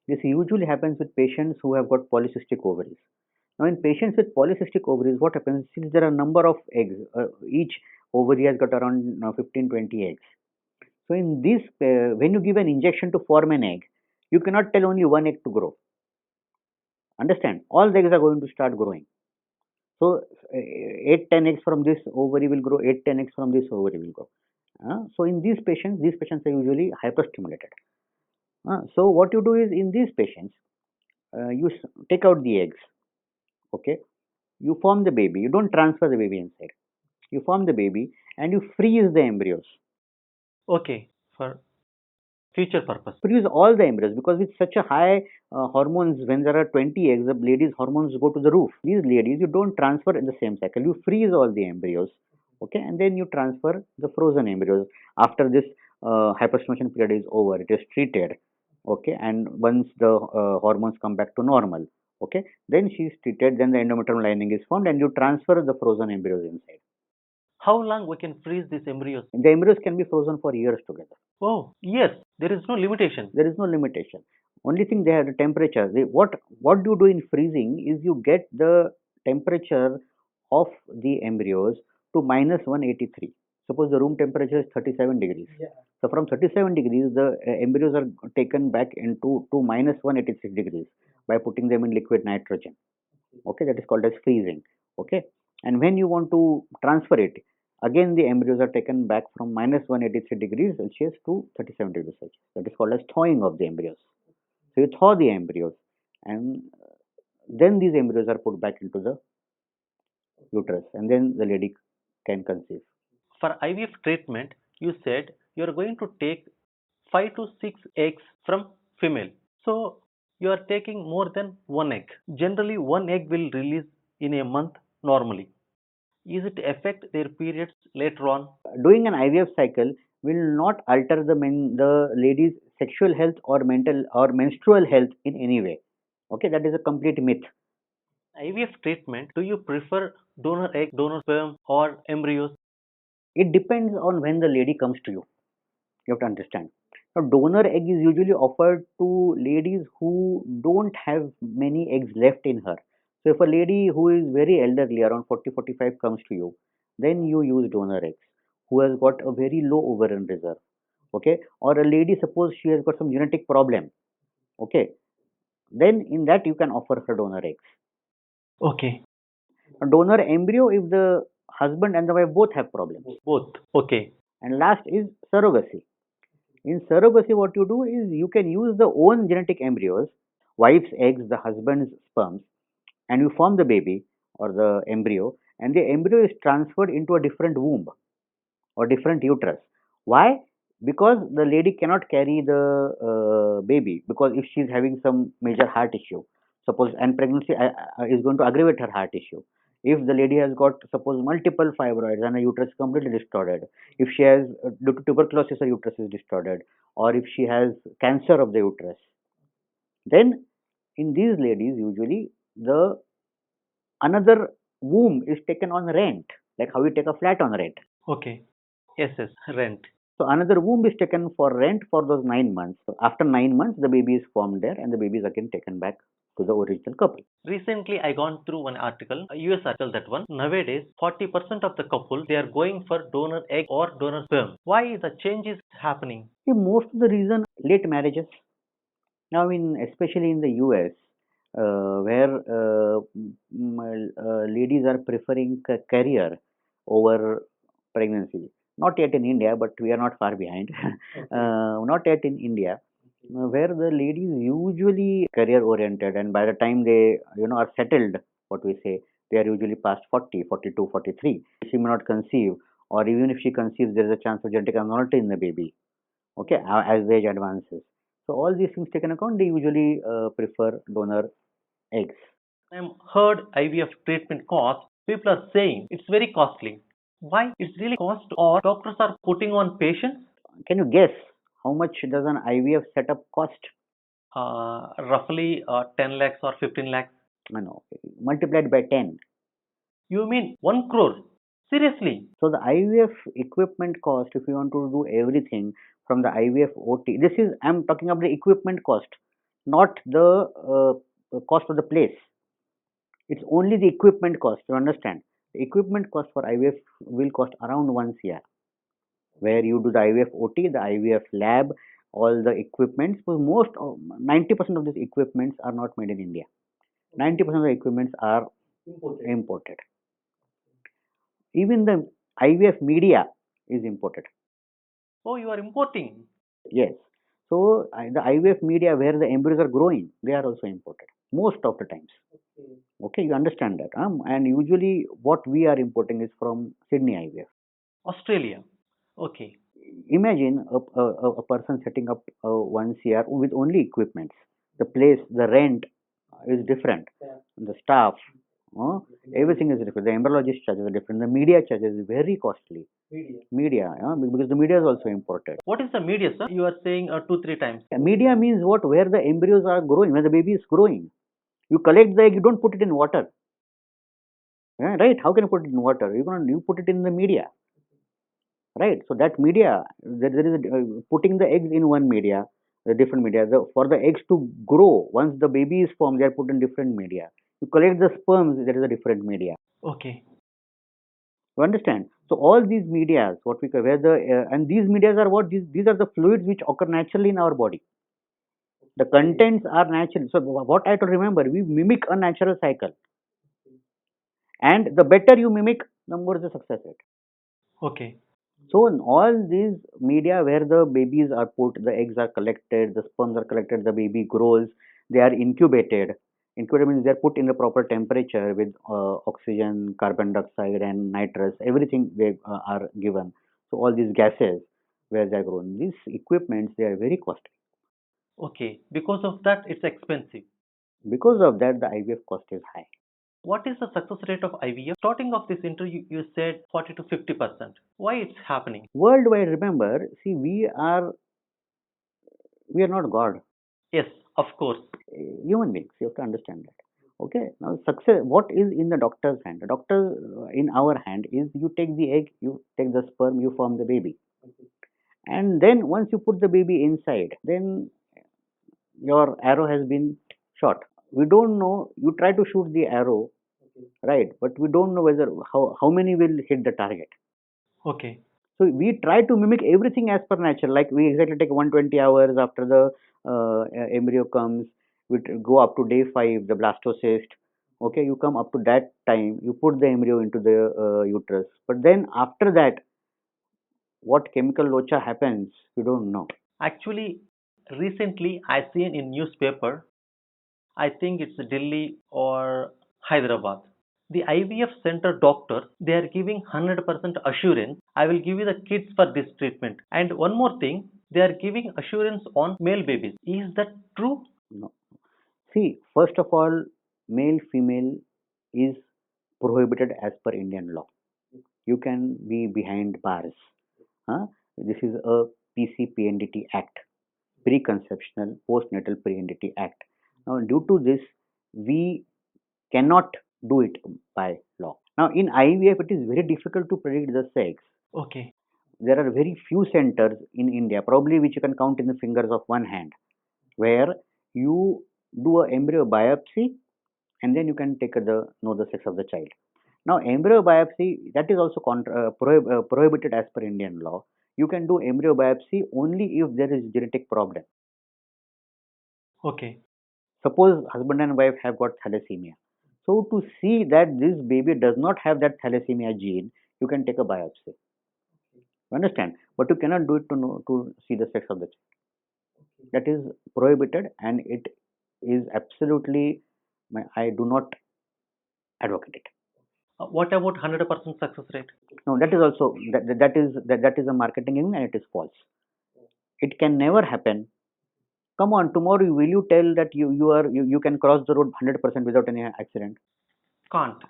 This usually happens with patients who have got polycystic ovaries. Now, in patients with polycystic ovaries, what happens, since there are a number of eggs, each ovary has got around 15-20 eggs. So, in this, when you give an injection to form an egg, you cannot tell only one egg to grow. Understand? All the eggs are going to start growing. So, 8-10 eggs from this ovary will grow, 8-10 eggs from this ovary will grow. So, in these patients are usually hyperstimulated. So, what you do is, in these patients, you take out the eggs, okay, you form the baby, you don't transfer the baby inside, you form the baby and you freeze the embryos. Okay, for future purpose. Freeze all the embryos, because with such a high hormones, when there are 20 eggs, the ladies' hormones go to the roof. These ladies, you don't transfer in the same cycle, you freeze all the embryos, okay, and then you transfer the frozen embryos. After this hyperstimulation period is over, it is treated, okay, and once the hormones come back to normal, okay, then she is treated, then the endometrium lining is formed and you transfer the frozen embryos inside. How long we can freeze these embryos? The embryos can be frozen for years together. Oh, yes, there is no limitation. There is no limitation. Only thing, they have the temperature. What you do in freezing is you get the temperature of the embryos to -183. Suppose the room temperature is 37 degrees. Yeah. So from 37 degrees, the embryos are taken back into to -186 degrees by putting them in liquid nitrogen. Okay, that is called as freezing. Okay, and when you want to transfer it, again the embryos are taken back from -183 degrees Celsius to 37 degrees Celsius. That is called as thawing of the embryos. So you thaw the embryos, and then these embryos are put back into the uterus, and then the lady can conceive. For IVF treatment, you said you are going to take 5 to 6 eggs from female. So you are taking more than one egg. Generally, one egg will release in a month normally. Is it affect their periods later on? Doing an IVF cycle will not alter the lady's sexual health or menstrual health in any way. Okay, that is a complete myth. IVF treatment, do you prefer donor egg, donor sperm, or embryos? It depends on when the lady comes to you. You have to understand. Now, donor egg is usually offered to ladies who don't have many eggs left in her. So, if a lady who is very elderly, around 40-45, comes to you, then you use donor eggs, who has got a very low ovarian reserve. Okay, or a lady, suppose she has got some genetic problem. Okay, then in that you can offer her donor eggs. Okay. A donor embryo, if the husband and the wife both have problems. Both. Okay. And last is surrogacy. In surrogacy, what you do is you can use the own genetic embryos, wife's eggs, the husband's sperms, and you form the baby or the embryo, and the embryo is transferred into a different womb or different uterus. Why? Because the lady cannot carry the baby, because if she is having some major heart issue, suppose, and pregnancy is going to aggravate her heart issue. If the lady has got, suppose, multiple fibroids and her uterus is completely distorted, if she has, due to tuberculosis, her uterus is distorted, or if she has cancer of the uterus, then in these ladies, usually the another womb is taken on rent, like how you take a flat on rent. Okay. Yes, rent. So another womb is taken for rent for those 9 months. So after 9 months, the baby is formed there, and the baby is again taken back to the original couple. Recently, I gone through one article, a US article, that one. Nowadays, 40% of the couple, they are going for donor egg or donor sperm. Why the change is happening? See, most of the reason, late marriages. Now, especially in the US, where ladies are preferring career over pregnancy. Not yet in India, but we are not far behind. Not yet in India. where the ladies usually career oriented, and by the time they are settled, what we say, they are usually past 40, 42, 43. She may not conceive, or even if she conceives, there is a chance of genetic abnormality in the baby. Okay, as the age advances. So all these things taken account, they usually prefer donor eggs. I've heard IVF treatment cost. People are saying it's very costly. Why it's really cost or doctors are putting on patients? Can you guess how much does an IVF setup cost? Roughly 10 lakhs or 15 lakhs. No, multiplied by 10. You mean 1 crore? Seriously? So the IVF equipment cost, if you want to do everything from the IVF OT, this is, I'm talking about the equipment cost, not the cost of the place. It's only the equipment cost. You understand? The equipment cost for IVF will cost around 1 CR, where you do the IVF OT, the IVF lab, all the equipments. So most 90% of these equipments are not made in India. 90% of the equipments are imported. Even the IVF media is imported. Oh, you are importing. Yes. So the IVF media where the embryos are growing, they are also imported most of the times. Okay, you understand that. And usually what we are importing is from Sydney IVF. Australia. Okay. Imagine a person setting up 1 CR with only equipments. The place, the rent is different. The staff, uh, everything is different. The embryologist charges are different. The media charges is very costly. Media, because the media is also imported. What is the media, sir? You are saying 2-3 times. Media means what? Where the embryos are growing, where the baby is growing. You collect the egg, you don't put it in water. Yeah, right? How can you put it in water? You put it in the media. Right? So that media, there is putting the eggs in one media, the different media. For the eggs to grow, once the baby is formed, they are put in different media. You collect the sperms, there is a different media. Okay. You understand? So all these medias, what we call, where the and these medias are what? These are the fluids which occur naturally in our body. The contents are natural. So what I have to remember, we mimic a natural cycle, and the better you mimic, the more the success rate. Okay. So in all these media where the babies are put, the eggs are collected, the sperms are collected, the baby grows, they are incubated. Incubated means they are put in the proper temperature with oxygen, carbon dioxide, and nitrous. Everything they are given. So all these gases where they are grown, these equipments they are very costly. Okay. Because of that, it's expensive. Because of that, the IVF cost is high. What is the success rate of IVF? Starting of this interview, you said 40 to 50%. Why it's happening? Worldwide, remember, see, we are not God. Yes, of course. Human beings. You have to understand that. Okay. Now, success. What is in the doctor's hand? The doctor in our hand is you take the egg, you take the sperm, you form the baby, and then once you put the baby inside, then your arrow has been shot. We don't know. You try to shoot the arrow, right? But we don't know whether how many will hit the target. Okay. So we try to mimic everything as per nature. Like we exactly take 120 hours after the embryo comes. We go up to day 5, the blastocyst. Okay, you come up to that time. You put the embryo into the uterus. But then after that, what chemical locha happens, you don't know. Actually, recently I seen in newspaper, I think it's Delhi or Hyderabad. The IVF center doctor, they are giving 100% assurance. I will give you the kids for this treatment. And one more thing, they are giving assurance on male babies. Is that true? No. See, first of all, male female is prohibited as per Indian law. You can be behind bars. Huh? This is a PCPNDT Act, Preconceptional Postnatal Pre-NDT Act. Now, due to this, we cannot do it by law. Now, in IVF, it is very difficult to predict the sex. Okay. There are very few centers in India, probably which you can count in the fingers of one hand, where you do a embryo biopsy and then you can take know the sex of the child. Now, embryo biopsy that is also prohibited as per Indian law. You can do embryo biopsy only if there is genetic problem. Okay. Suppose husband and wife have got thalassemia. So to see that this baby does not have that thalassemia gene, you can take a biopsy. You understand? But you cannot do it to see the sex of the child. That is prohibited, and it is absolutely, I do not advocate it. What about 100% success rate? No, that is also that is a marketing and it is false. It can never happen. Come on, tomorrow will you tell that you can cross the road 100% without any accident? Can't.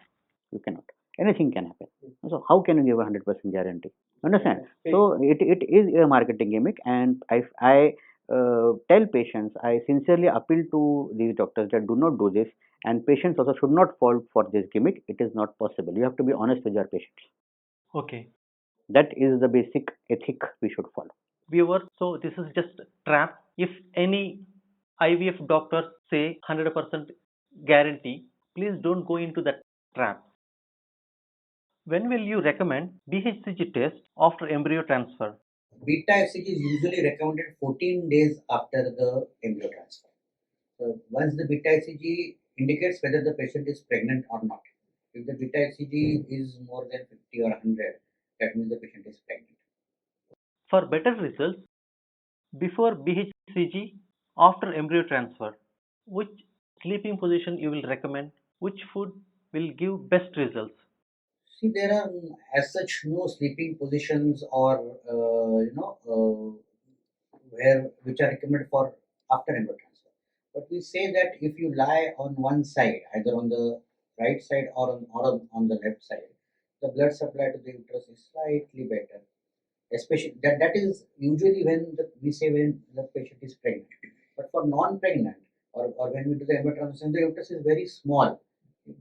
You cannot. Anything can happen. So how can you give a 100% guarantee? Understand? So it is a marketing gimmick, and I tell patients, I sincerely appeal to these doctors that do not do this, and patients also should not fall for this gimmick. It is not possible. You have to be honest with your patients. Okay. That is the basic ethic we should follow. Viewer, so this is just trap. If any IVF doctors say 100% guarantee, please don't go into that trap. When will you recommend BHCG test after embryo transfer? Beta FCG is usually recommended 14 days after the embryo transfer. So once the beta FCG indicates whether the patient is pregnant or not. If the beta FCG is more than 50 or 100, that means the patient is pregnant. For better results, before BHCG, after embryo transfer, which sleeping position you will recommend? Which food will give best results? See, there are as such no sleeping positions or where which are recommended for after embryo transfer. But we say that if you lie on one side, either on the right side or on the left side, the blood supply to the uterus is slightly better. Especially that is usually we say when the patient is pregnant. But for non-pregnant or when we do the embryo transfer, the uterus is very small.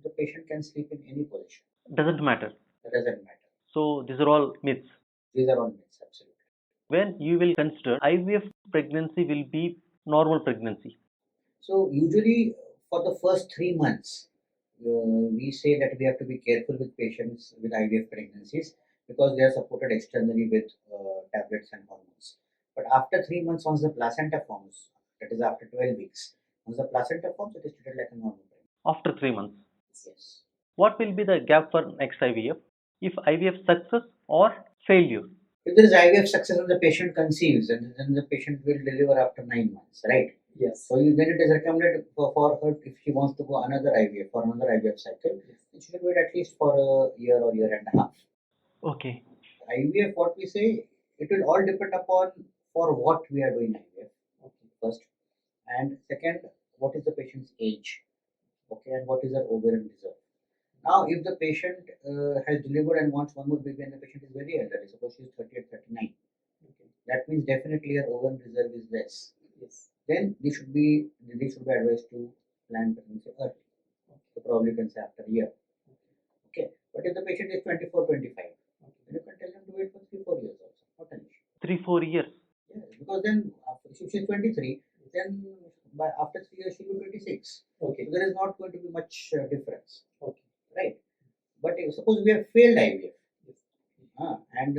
The patient can sleep in any position. Doesn't matter. That doesn't matter. So these are all myths. These are all myths, absolutely. When you will consider IVF pregnancy will be normal pregnancy. So usually for the first 3 months, we say that we have to be careful with patients with IVF pregnancies because they are supported externally with tablets and hormones. But after 3 months, once the placenta forms, that is after 12 weeks, once the placenta forms, it is treated like a normal pregnancy. After 3 months. Yes. What will be the gap for next IVF? If IVF success or failure? If there is IVF success and the patient conceives, and then the patient will deliver after 9 months, right? Yes. So then it is recommended for her if she wants to go another IVF for another IVF cycle, she should wait at least for a year or year and a half. Okay. IVF, what we say, it will all depend upon for what we are doing IVF. Okay, first, and second, what is the patient's age? Okay, and what is her ovarian reserve? Now, if the patient has delivered and wants one more baby, and the patient is very elderly, suppose she is 30 or 39, okay, that means definitely her ovarian reserve is less. Yes. Then they should be advised to plan pregnancy early. Okay. So probably you can say after a year. Okay. But if the patient is 24, 25, okay, then you can tell them to wait for 3, 4 years also. Not an issue. 3-4 years. Yes, because then if she is 23, then after 3 years she will be 26. Okay. So there is not going to be much difference. Okay. Right. But suppose we have failed IVF, and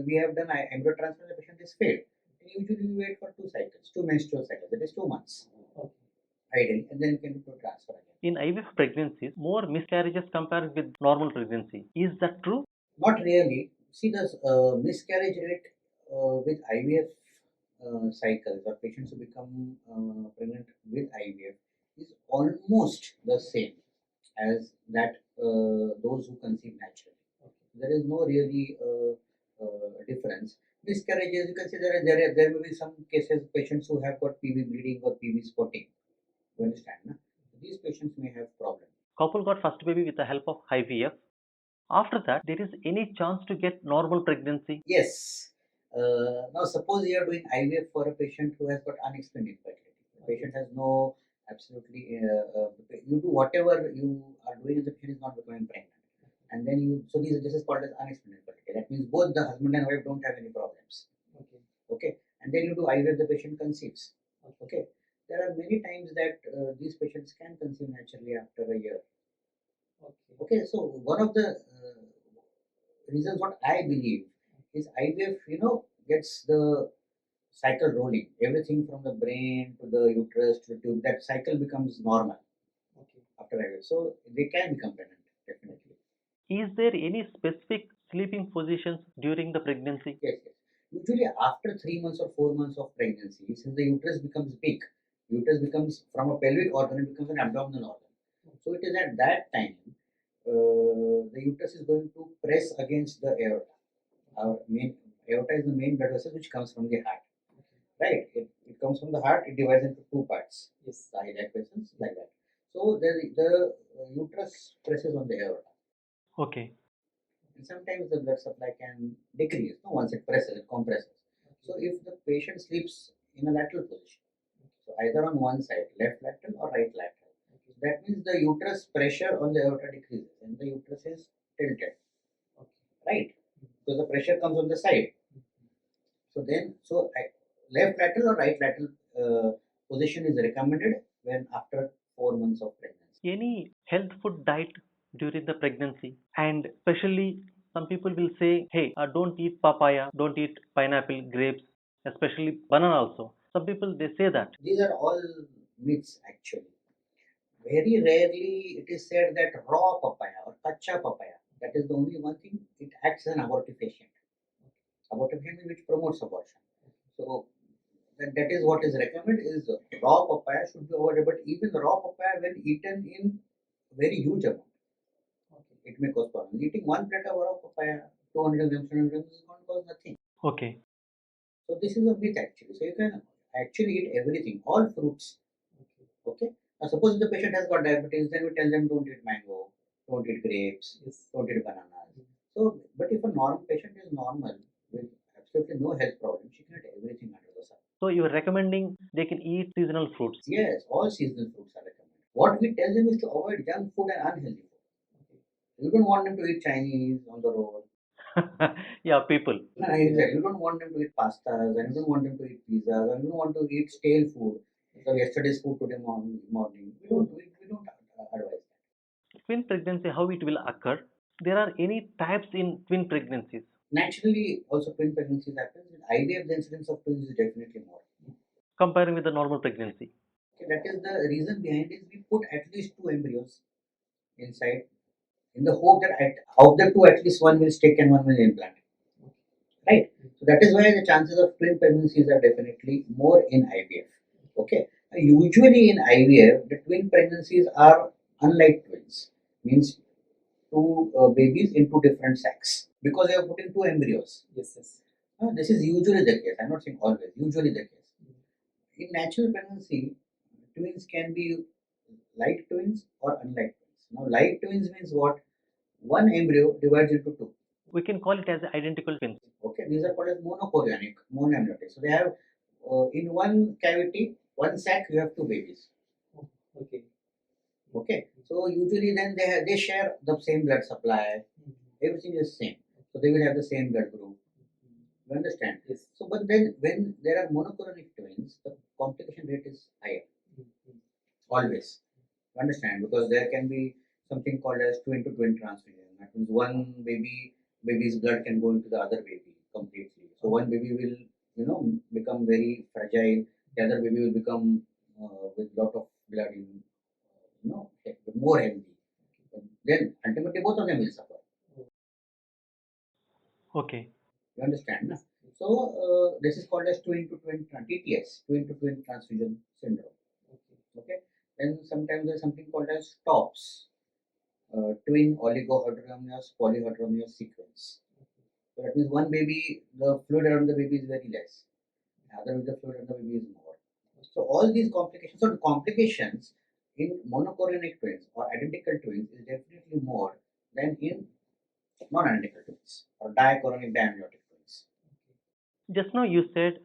we have done embryo transfer, the patient is failed. Usually we wait for 2 cycles, 2 menstrual cycles, that is 2 months. Okay. Ideally, and then you can do transfer again. In IVF pregnancies, more miscarriages compared with normal pregnancy. Is that true? Not really. See, the miscarriage rate with IVF cycles or patients who become pregnant with IVF is almost the same as that those who conceive naturally. Okay. There is no really difference. Miscarriages, you can see there may be some cases patients who have got PV bleeding or PV spotting. You understand? No? These patients may have problem. Couple got first baby with the help of IVF. After that, there is any chance to get normal pregnancy? Yes. Now, suppose you are doing IVF for a patient who has got unexplained infertility. The patient has no absolutely. You do whatever you are doing, and the patient is not becoming pregnant, and then this is called as unexplained infertility. That means both the husband and wife don't have any problems. Okay. Okay. And then you do IVF, the patient conceives. Okay. There are many times that these patients can conceive naturally after a year. Okay. Okay. So one of the reasons what I believe is IVF, gets the cycle rolling. Everything from the brain to the uterus to the tube, that cycle becomes normal. Okay. After IVF. So they can become pregnant, definitely. Is there any specific sleeping positions during the pregnancy? Yes, yes. Usually after 3 months or 4 months of pregnancy, since the uterus becomes big, uterus becomes from a pelvic organ, it becomes an abdominal organ. So it is at that time the uterus is going to press against the aorta. Our main aorta is the main blood vessel which comes from the heart, right? It comes from the heart. It divides into two parts. Yes, the iliac vessels like that. So the uterus presses on the aorta. Okay. And sometimes the blood supply can decrease. No, once it presses, it compresses. So if the patient sleeps in a lateral position, so either on one side, left lateral or right lateral, that means the uterus pressure on the aorta decreases and the uterus is tilted, right? Because the pressure comes on the side. So then, left lateral or right lateral position is recommended when after 4 months of pregnancy. Any health food diet during the pregnancy, and especially some people will say, hey, don't eat papaya, don't eat pineapple, grapes, especially banana also. Some people they say that. These are all myths actually. Very rarely it is said that raw papaya or kacha papaya, that is the only one thing, it acts as an abortifacient. Abortifacient means which promotes abortion. So that is what is recommended is raw papaya should be avoided, but even raw papaya when eaten in very huge amount, it may cause problems. Eating one plate of raw papaya, 200 grams, 300 grams is going to cause nothing. Okay. So this is a myth actually. So you can actually eat everything, all fruits. Okay. Now suppose the patient has got diabetes, then we tell them don't eat mango, don't eat grapes, don't eat bananas. So, but if a normal patient is normal with absolutely no health problem, she can eat everything under the sun. So you are recommending they can eat seasonal fruits. Yes, all seasonal fruits are recommended. What we tell them is to avoid junk food and unhealthy food. You don't want them to eat Chinese on the road. Yeah, people. Exactly. You don't want them to eat pastas, and you don't want them to eat pizzas, and you don't want to eat stale food. So yesterday's food today morning. We don't advise that. Twin pregnancy, how it will occur? There are any types in twin pregnancies? Naturally, also twin pregnancies happen. With IVF, the incidence of twins is definitely more. Comparing with the normal pregnancy. Okay, that is the reason behind it. We put at least two embryos inside in the hope that of the two, at least one will stick and one will implant. Right? So that is why the chances of twin pregnancies are definitely more in IVF. Okay. Usually in IVF, the twin pregnancies are unlike twins, means two babies in two different sacs because they are putting two embryos. Yes, yes. This is usually the case. I'm not saying always. Usually the case. In natural pregnancy, twins can be like twins or unlike twins. Now, like twins means what? One embryo divides into two. We can call it as identical twins. Okay, these are called as monochorionic, monoamniotic. So they have in one cavity, one sac, you have two babies. Okay. Okay. So usually then they share the same blood supply. Everything is same. So they will have the same blood group. You understand? Yes. So but then when there are monochorionic twins, the complication rate is higher. Always. You understand? Because there can be something called as twin to twin transfusion. That means one baby's blood can go into the other baby completely. So one baby will, become very fragile. The other baby will become with lot of blood in, more healthy. But then ultimately both of them will suffer. Okay. You understand? Na? So this is called as twin to twin TTS, twin to twin transfusion syndrome. Okay. Then sometimes there's something called as TOPS, twin oligohydramnios polyhydramnios sequence. So that means one baby, the fluid around the baby is very less. The other with the fluid around the baby is more. So all these complications, so the complications in monochorionic twins or identical twins is definitely more than in non-identical twins or dichorionic diamniotic twins. Just now you said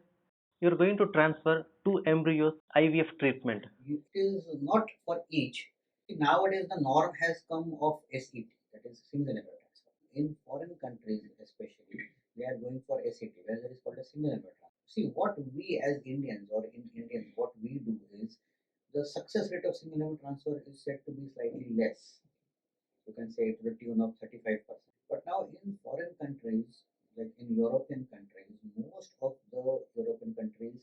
you're going to transfer two embryos IVF treatment. It is not for each. Nowadays the norm has come of SET, that is single embryo transfer. In foreign countries especially, they are going for SET, where there is called a single embryo transfer. See, what we as Indians or in Indians, what we do is the success rate of single embryo transfer is said to be slightly less. You can say to the tune of 35%. But now in foreign countries, like in European countries, most of the European countries,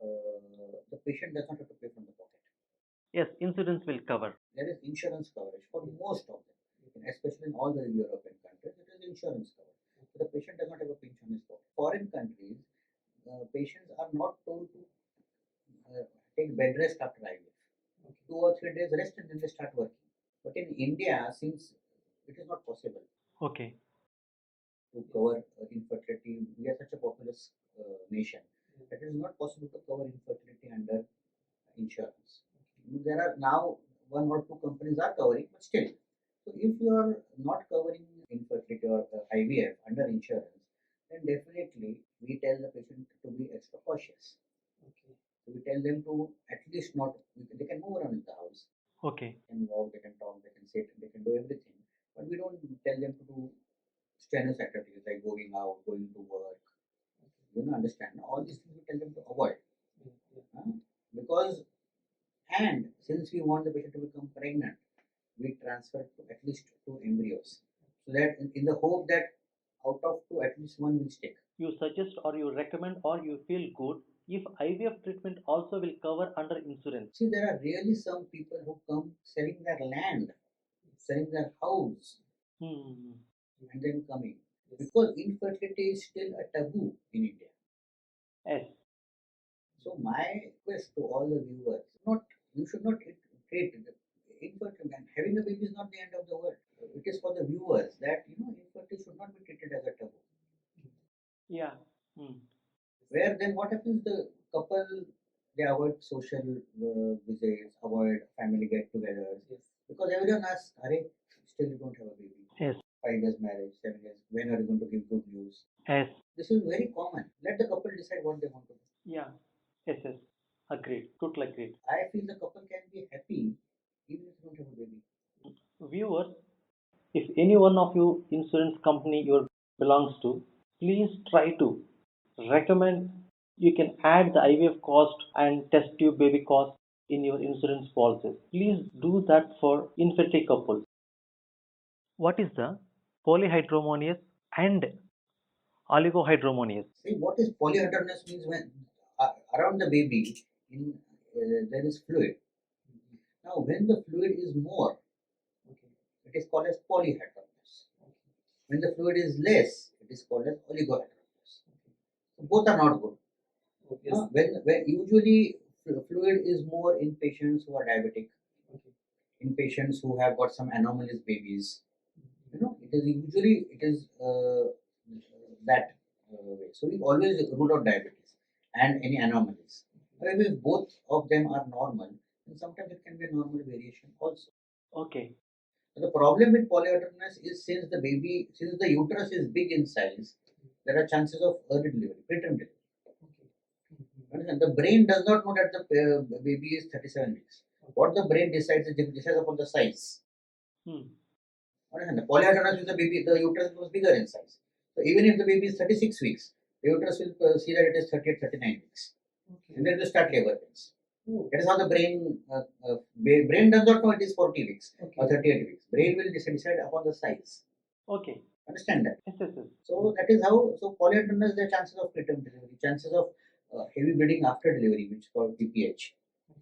the patient does not have to pay from the pocket. Yes, insurance will cover. There is insurance coverage for most of them, especially in all the European countries. It is insurance coverage. So the patient does not have a pinch on his forehead. Foreign countries, patients are not told to take bed rest after IVF. 2 or 3 days rest and then they start working. But in India, since it is not possible Okay. to cover infertility, we are such a populous nation that it is not possible to cover infertility under insurance. There are now 1 or 2 companies are covering, but still. So if you are not covering infertility or IVF under insurance, then definitely we tell the patient to be extra cautious. So we tell them to at least not, they can move around in the house, Okay. they can walk, they can talk, they can sit, they can do everything. But we don't tell them to do strenuous activities like going out, going to work. Understand? All these things we tell them to avoid. Because, and since we want the patient to become pregnant, we transfer to at least 2 embryos. So that in the hope that out of 2, at least 1 will stick. You suggest or you recommend or you feel good if IVF treatment also will cover under insurance. See, there are really some people who come selling their land, selling their house, and then coming. Because infertility is still a taboo in India. Yes. So my request to all the viewers, you should not treat infertility. Having a baby is not the end of the world. It is for the viewers that infertility should not be treated as a taboo. Yeah. Where then what happens? The couple, they avoid social visits, avoid family get-togethers, because everyone asks, "Arey, still you don't have a baby. Yes. 5 years marriage, 7 years. When are you going to give good news?" Yes. This is very common. Let the couple decide what they want to do. Yeah. Yes. Yes. Agreed. Totally agreed. I feel the couple can be happy even if you don't have a baby. Viewers, if any one of you insurance company you belongs to, please try to recommend you can add the IVF cost and test tube baby cost in your insurance policies. Please do that for infertility couples. What is the polyhydramnios and oligohydramnios? See, what is polyhydramnios means when around the baby there is fluid. Now, when the fluid is more, it is called as polyhydramnios. When the fluid is less, it is called as oligohydramnios. So both are not good. When usually fluid is more in patients who are diabetic, in patients who have got some anomalous babies. It is that way. So we always rule out diabetes and any anomalies. However, if both of them are normal, then sometimes it can be a normal variation also. Okay. The problem with polyhydramnios is since the uterus is big in size, there are chances of early delivery, preterm delivery. Understand? The brain does not know that the baby is 37 weeks. What the brain decides is it decides upon the size. Understand? The polyhydramnios means the uterus was bigger in size. So even if the baby is 36 weeks, the uterus will see that it is 38, 39 weeks. And then it will start labor pains. That is how the brain does not know it is 40 weeks or 38 weeks. Brain will decide upon the size. Okay. Understand that? Yes. So that is how. So polyhydramnios, there are chances of preterm delivery, chances of heavy bleeding after delivery, which is called PPH,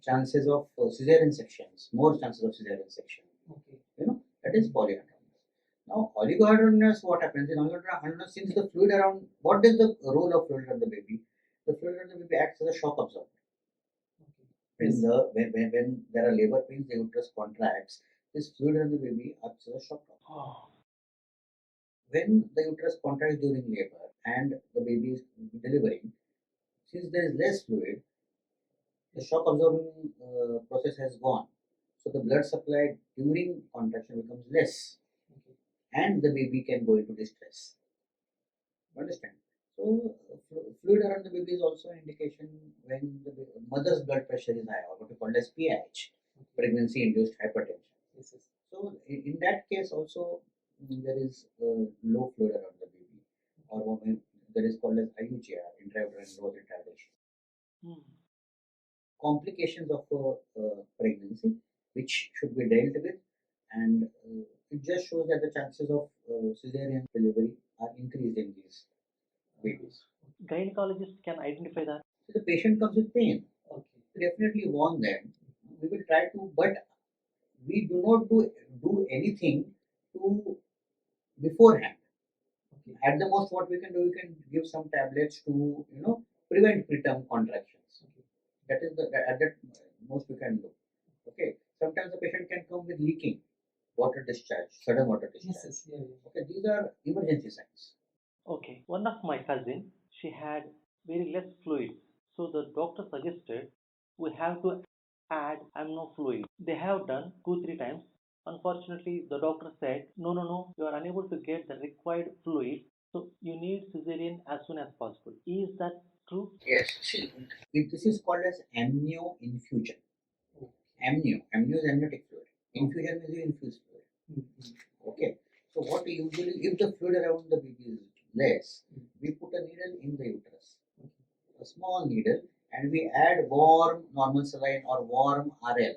chances of Caesarean sections, more chances of Caesarean section. That is polyhydramnios. Now, oligohydramnios, what happens in oligohydramnios? Since the fluid around, what is the role of fluid around the baby? The fluid around the baby acts as a shock absorber. When there are labor pains, the uterus contracts. This fluid around the baby acts as a shock absorber. When the uterus contracts during labor and the baby is delivering, since there is less fluid, the shock absorbing process has gone. So the blood supply during contraction becomes less, and the baby can go into distress. Understand? So fluid around the baby is also an indication when the mother's blood pressure is high, or what we call as PIH, pregnancy-induced hypertension. So in that case also there is low fluid around the baby, or there is called as IUGR, intrauterine growth retardation. Complications of pregnancy, which should be dealt with, and it just shows that the chances of cesarean delivery are increased in these babies. Gynecologist can identify that. So the patient comes with pain. We definitely warn them. We will try to, but we do not do anything to beforehand. At the most, what we can do, we can give some tablets to prevent preterm contractions. That is at that most we can do. Okay. Sometimes the patient can come with leaking water discharge, sudden water discharge. Okay, these are emergency signs. Okay, one of my cousin, she had very less fluid, so the doctor suggested we have to add amno fluid. They have done 2 3 times. Unfortunately, the doctor said, no, no, no, you are unable to get the required fluid, so you need cesarean as soon as possible. Is that true? Yes, see, this is called as amnio infusion. Amnio is amniotic fluid. Infusion means you infuse fluid. Okay. So what we usually, if the fluid around the baby is less, we put a needle in the uterus, a small needle, and we add warm normal saline or warm RL.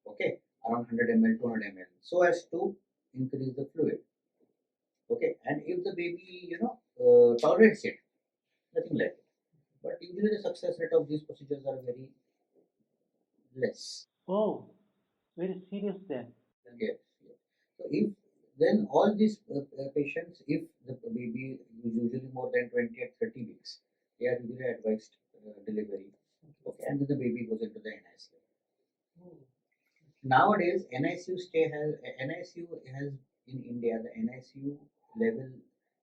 Okay, around 100 ml, 200 ml, so as to increase the fluid. Okay, and if the baby, tolerates it, nothing like it. But usually the success rate of these procedures are very less. Oh, very serious then. Yes, yes. So if then all these patients, if the baby is usually more than 20 or 30 weeks, they are usually advised delivery. Okay, and then the baby goes into the NICU. Nowadays, NICU has in India, the NICU level,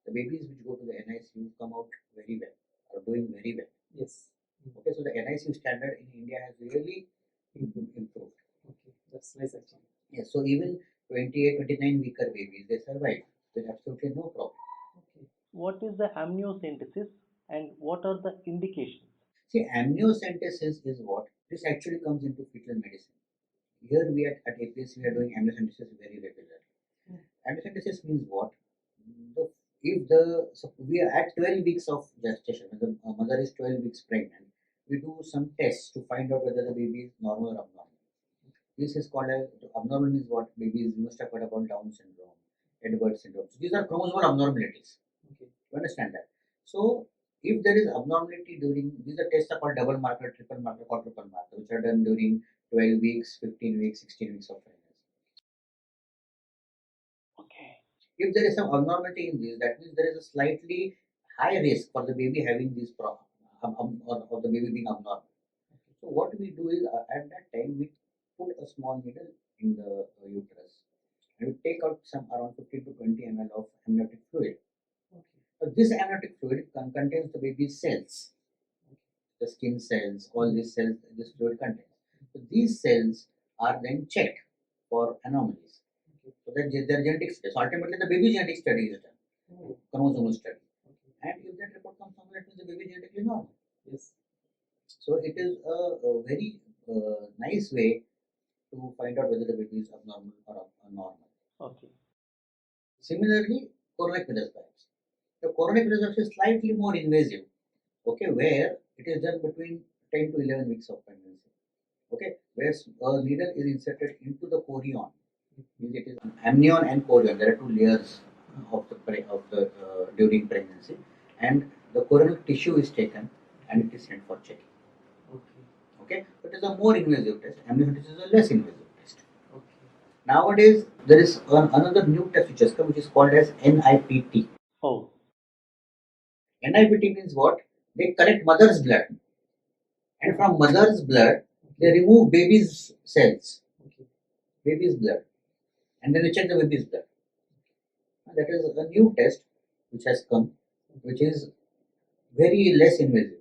the babies which go to the NICU come out very well, are doing very well. Yes. Okay, so the NICU standard in India has really improved. Okay, that's nice actually. Yes, so even 28, 29 weaker babies, they survive with absolutely no problem. Okay. What is the amniocentesis and what are the indications? See, amniocentesis is what? This actually comes into fetal medicine. Here we at APS, we are doing amniocentesis very regularly. Amniocentesis means what? We are at 12 weeks of gestation, when the mother is 12 weeks pregnant, we do some tests to find out whether the baby is normal or abnormal. This is called as abnormal means what? Babies, you must have heard about Down syndrome, Edwards syndrome. So these are chromosomal abnormalities. Okay. You understand that? So if there is abnormality during, these are tests are called double marker, triple marker, quadruple marker, which are done during 12 weeks, 15 weeks, 16 weeks of pregnancy. Okay. If there is some abnormality in this, that means there is a slightly high risk for the baby having this problem, or the baby being abnormal. So what we do is at that time we put a small needle in the uterus and we take out some around 15 to 20 ml of amniotic fluid. Okay. So this amniotic fluid contains the baby's cells, the skin cells, all these cells this fluid contains. So these cells are then checked for anomalies. Okay. So that their genetic study. So ultimately the baby genetic study is done, chromosomal study. Okay. And if that report comes normal, it means the baby genetically normal. Yes. So it is a very nice way to find out whether the baby is abnormal or normal. Okay. Similarly, coronary pilus biopsy. The coronary pilus biopsy is slightly more invasive, okay, where it is done between 10 to 11 weeks of pregnancy, okay, where a needle is inserted into the chorion. It is amnion and chorion. There are two layers of the during pregnancy, and the coronal tissue is taken and it is sent for checking. Okay. Okay, so it is a more invasive test. Amniocentesis is a less invasive test. Okay. Nowadays, there is another new test which has come, which is called as NIPT. Oh, NIPT means what? They collect mother's blood, and from mother's blood, they remove baby's cells, Okay. baby's blood, and then they check the baby's blood. And that is a new test which has come, which is very less invasive.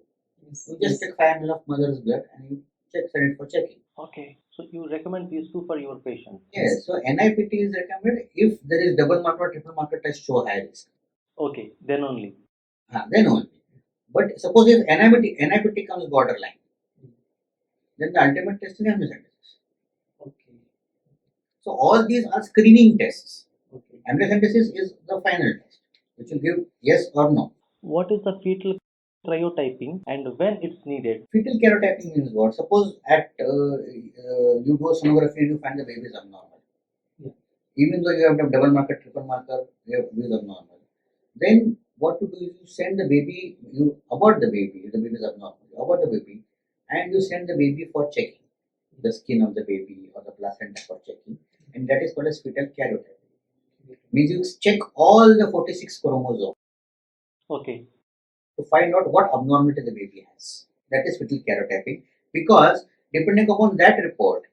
Yes. You just take 5 ml of mother's blood and you send it for checking. okay. So you recommend these two for your patients? Yes, so NIPT is recommended if there is double marker or triple marker test show high risk. Okay, then only. Then only. But suppose if NIPT comes borderline, then the ultimate test is amniocentesis. Okay. So all these are screening tests. Okay. Amniocentesis is the final test, which will give yes or no. What is the fetal cryotyping and when it's needed? Fetal karyotyping means what? Suppose at you do a sonography and you find the baby is abnormal. Yeah. Even though you have done double marker, triple marker, your baby is abnormal. Then what to do is you send the baby, you abort the baby is abnormal, you abort the baby, and you send the baby for checking, the skin of the baby or the placenta for checking, and that is called as fetal karyotyping. Means you check all the 46 chromosomes Okay. to find out what abnormality the baby has. That is fetal karyotyping. Because depending upon that report,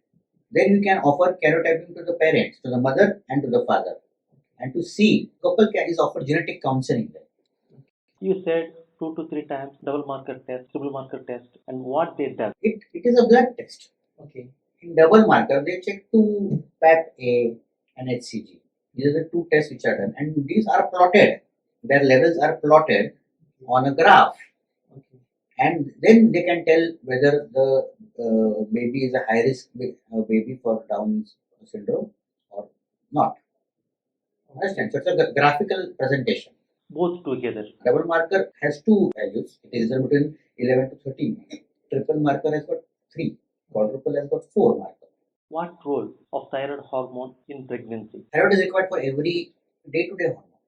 then you can offer karyotyping to the parents, to the mother and to the father. And to see, couple is offered genetic counseling there. You said 2 to 3 times double marker test, triple marker test, and what they does. It is a blood test. Okay. In double marker, they check two PAP-A and HCG. These are the two tests which are done, and these are plotted. Their levels are plotted on a graph, Okay. and then they can tell whether the baby is a high risk baby for Down syndrome or not. Understand? So it's a graphical presentation. Both together. Double marker has two values. It is between 11 to 13. Triple marker has got 3. Quadruple has got 4 markers. What role of thyroid hormone in pregnancy? Thyroid is required for every day-to-day hormone.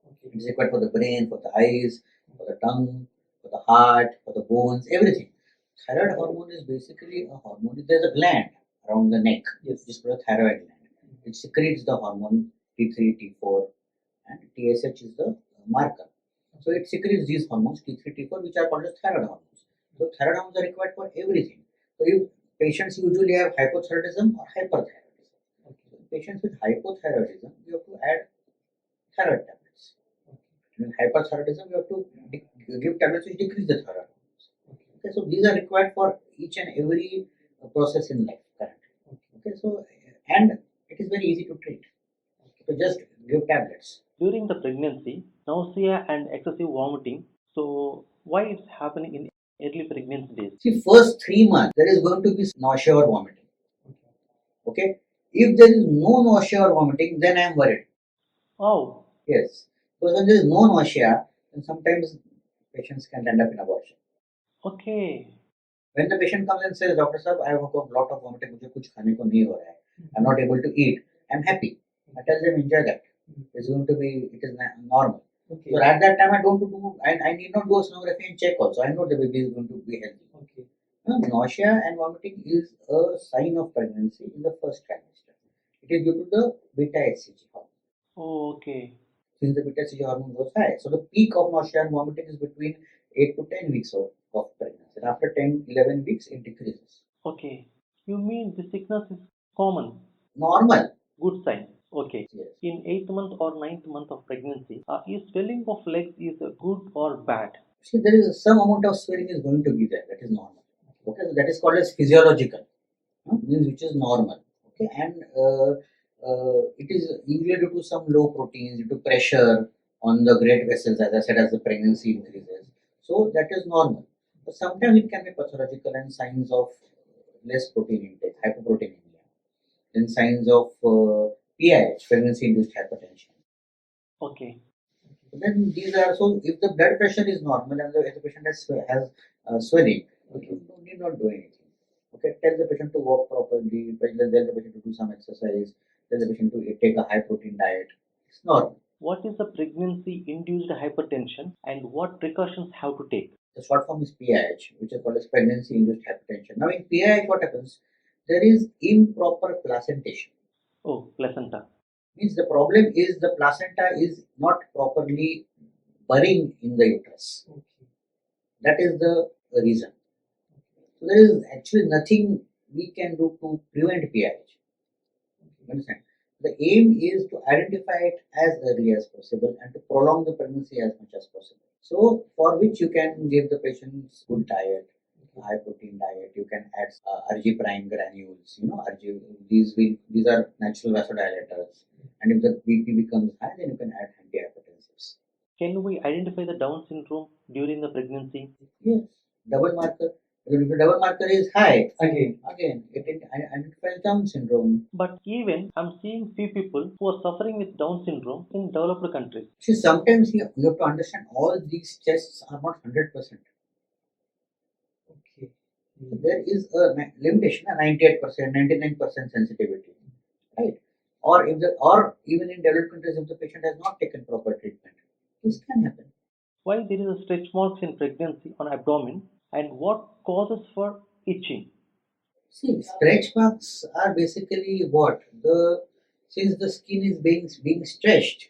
Okay. It is required for the brain, for the eyes, for the tongue, for the heart, for the bones, everything. Thyroid hormone is basically a hormone. There's a gland around the neck, Yes. which is called a thyroid gland. It secretes the hormone T3, T4, and TSH is the marker. So it secretes these hormones T3, T4, which are called as thyroid hormones. So thyroid hormones are required for everything. So if patients usually have hypothyroidism or hyperthyroidism. So patients with hypothyroidism, you have to add thyroid tablets. In hyperthyroidism, you have to give tablets which decrease the thyroid hormones. Okay, so these are required for each and every process in life currently. Okay, so and it is very easy to treat. So just give tablets. During the pregnancy, nausea and excessive vomiting. So why it's happening in early pregnancy days? See, first 3 months there is going to be nausea or vomiting. Okay, if there is no nausea or vomiting, then I am worried. Oh, Yes, because when there is no nausea, then sometimes patients can end up in abortion. okay. When the patient comes and says, Doctor Sahab, I have got a lot of vomiting, मुझे कुछ खाने को नहीं हो रहा है, I'm not able to eat, I'm happy. I tell them enjoy that. It's going to be, it is normal. Okay. So at that time I don't do, I need not do a sonography and check also. I know the baby is going to be healthy. Okay. Nausea and vomiting is a sign of pregnancy in the first trimester. It is due to the beta HCG hormone. Oh, okay. Since the beta HCG hormone goes high, so the peak of nausea and vomiting is between 8 to 10 weeks of pregnancy. And after 10, 11 weeks, it decreases. Okay. You mean the sickness is common? Normal. Good sign. Okay. Yes. In 8th month or 9th month of pregnancy, is swelling of legs is good or bad? See, there is some amount of swelling is going to be there. That is normal. Okay, so that is called as physiological. Means which is normal. Okay, and it is usually due to some low proteins, due to pressure on the great vessels, as I said, as the pregnancy increases. So that is normal. But sometimes it can be pathological and signs of less protein intake, hypoproteinemia, then signs of PIH, pregnancy-induced hypertension. Okay. Then these are, so if the blood pressure is normal and if the patient has swelling, you need not do anything. Okay, tell the patient to walk properly, tell the patient to do some exercise, tell the patient to take a high protein diet. It's normal. What is the pregnancy induced hypertension and what precautions have to take? The short form is PIH, which is called as pregnancy induced hypertension. Now in PIH, what happens? There is improper placentation. Oh, placenta. Means the problem is the placenta is not properly burying in the uterus. Okay. That is the reason. So there is actually nothing we can do to prevent PIH. Understand? The aim is to identify it as early as possible and to prolong the pregnancy as much as possible. So for which you can give the patients good diet, high protein diet. You can add RG prime granules. RG, these are natural vasodilators. And if the BP becomes high, then you can add antihypertensives. Can we identify the Down syndrome during the pregnancy? Yes, double marker. If the double marker is high, Again. it identifies Down syndrome. But even I'm seeing few people who are suffering with Down syndrome in developed countries. See, sometimes you have to understand all these tests are not 100%. Okay. There is a limitation, a 98%, 99% sensitivity, right? Or even in developed countries, if the patient has not taken proper treatment, this can happen. Why there is a stretch marks in pregnancy on abdomen and what causes for itching? See, stretch marks are basically what? The since the skin is being stretched,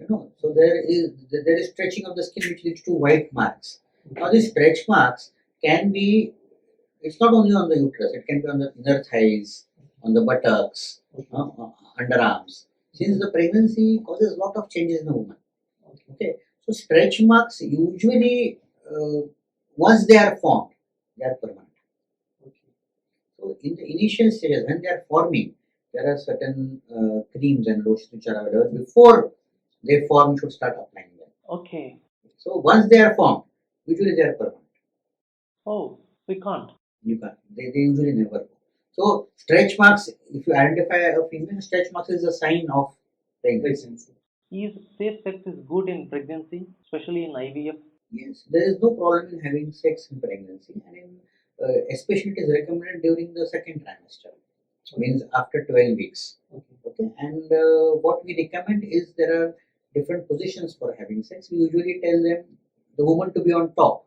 so there is stretching of the skin which leads to white marks. Now these stretch marks can be, it's not only on the uterus, it can be on the inner thighs, on the buttocks, underarms. Since the pregnancy causes a lot of changes in a woman. Okay, so stretch marks usually, once they are formed, they are permanent. So in the initial stages, when they are forming, there are certain creams and lotions which are available. Before they form, you should start applying them. Okay. So once they are formed, usually they are permanent. Oh, we can't. You can't. They usually never go. So stretch marks, if you identify a female, stretch marks is a sign of pregnancy. Is safe sex is good in pregnancy, especially in IVF? Yes, there is no problem in having sex in pregnancy, and especially it is recommended during the second trimester, means after 12 weeks. Okay, and what we recommend is there are different positions for having sex. We usually tell them the woman to be on top,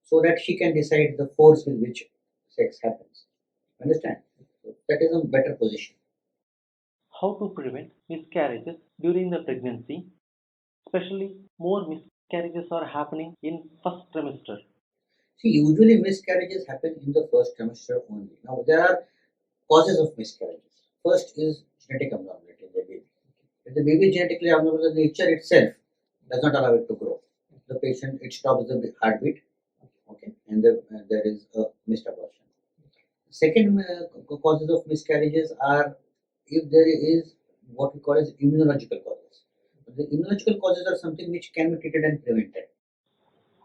so that she can decide the force with which sex happens. Understand? So that is a better position. How to prevent miscarriages during the pregnancy? Especially more miscarriages are happening in first trimester. See, usually miscarriages happen in the first trimester only. Now, there are causes of miscarriages. First is genetic abnormality in the baby. If the baby is genetically abnormal, the nature itself does not allow it to grow. The patient, it stops the heartbeat, okay, and there is a missed abortion. Second causes of miscarriages are if there is what we call as immunological causes. The immunological causes are something which can be treated and prevented.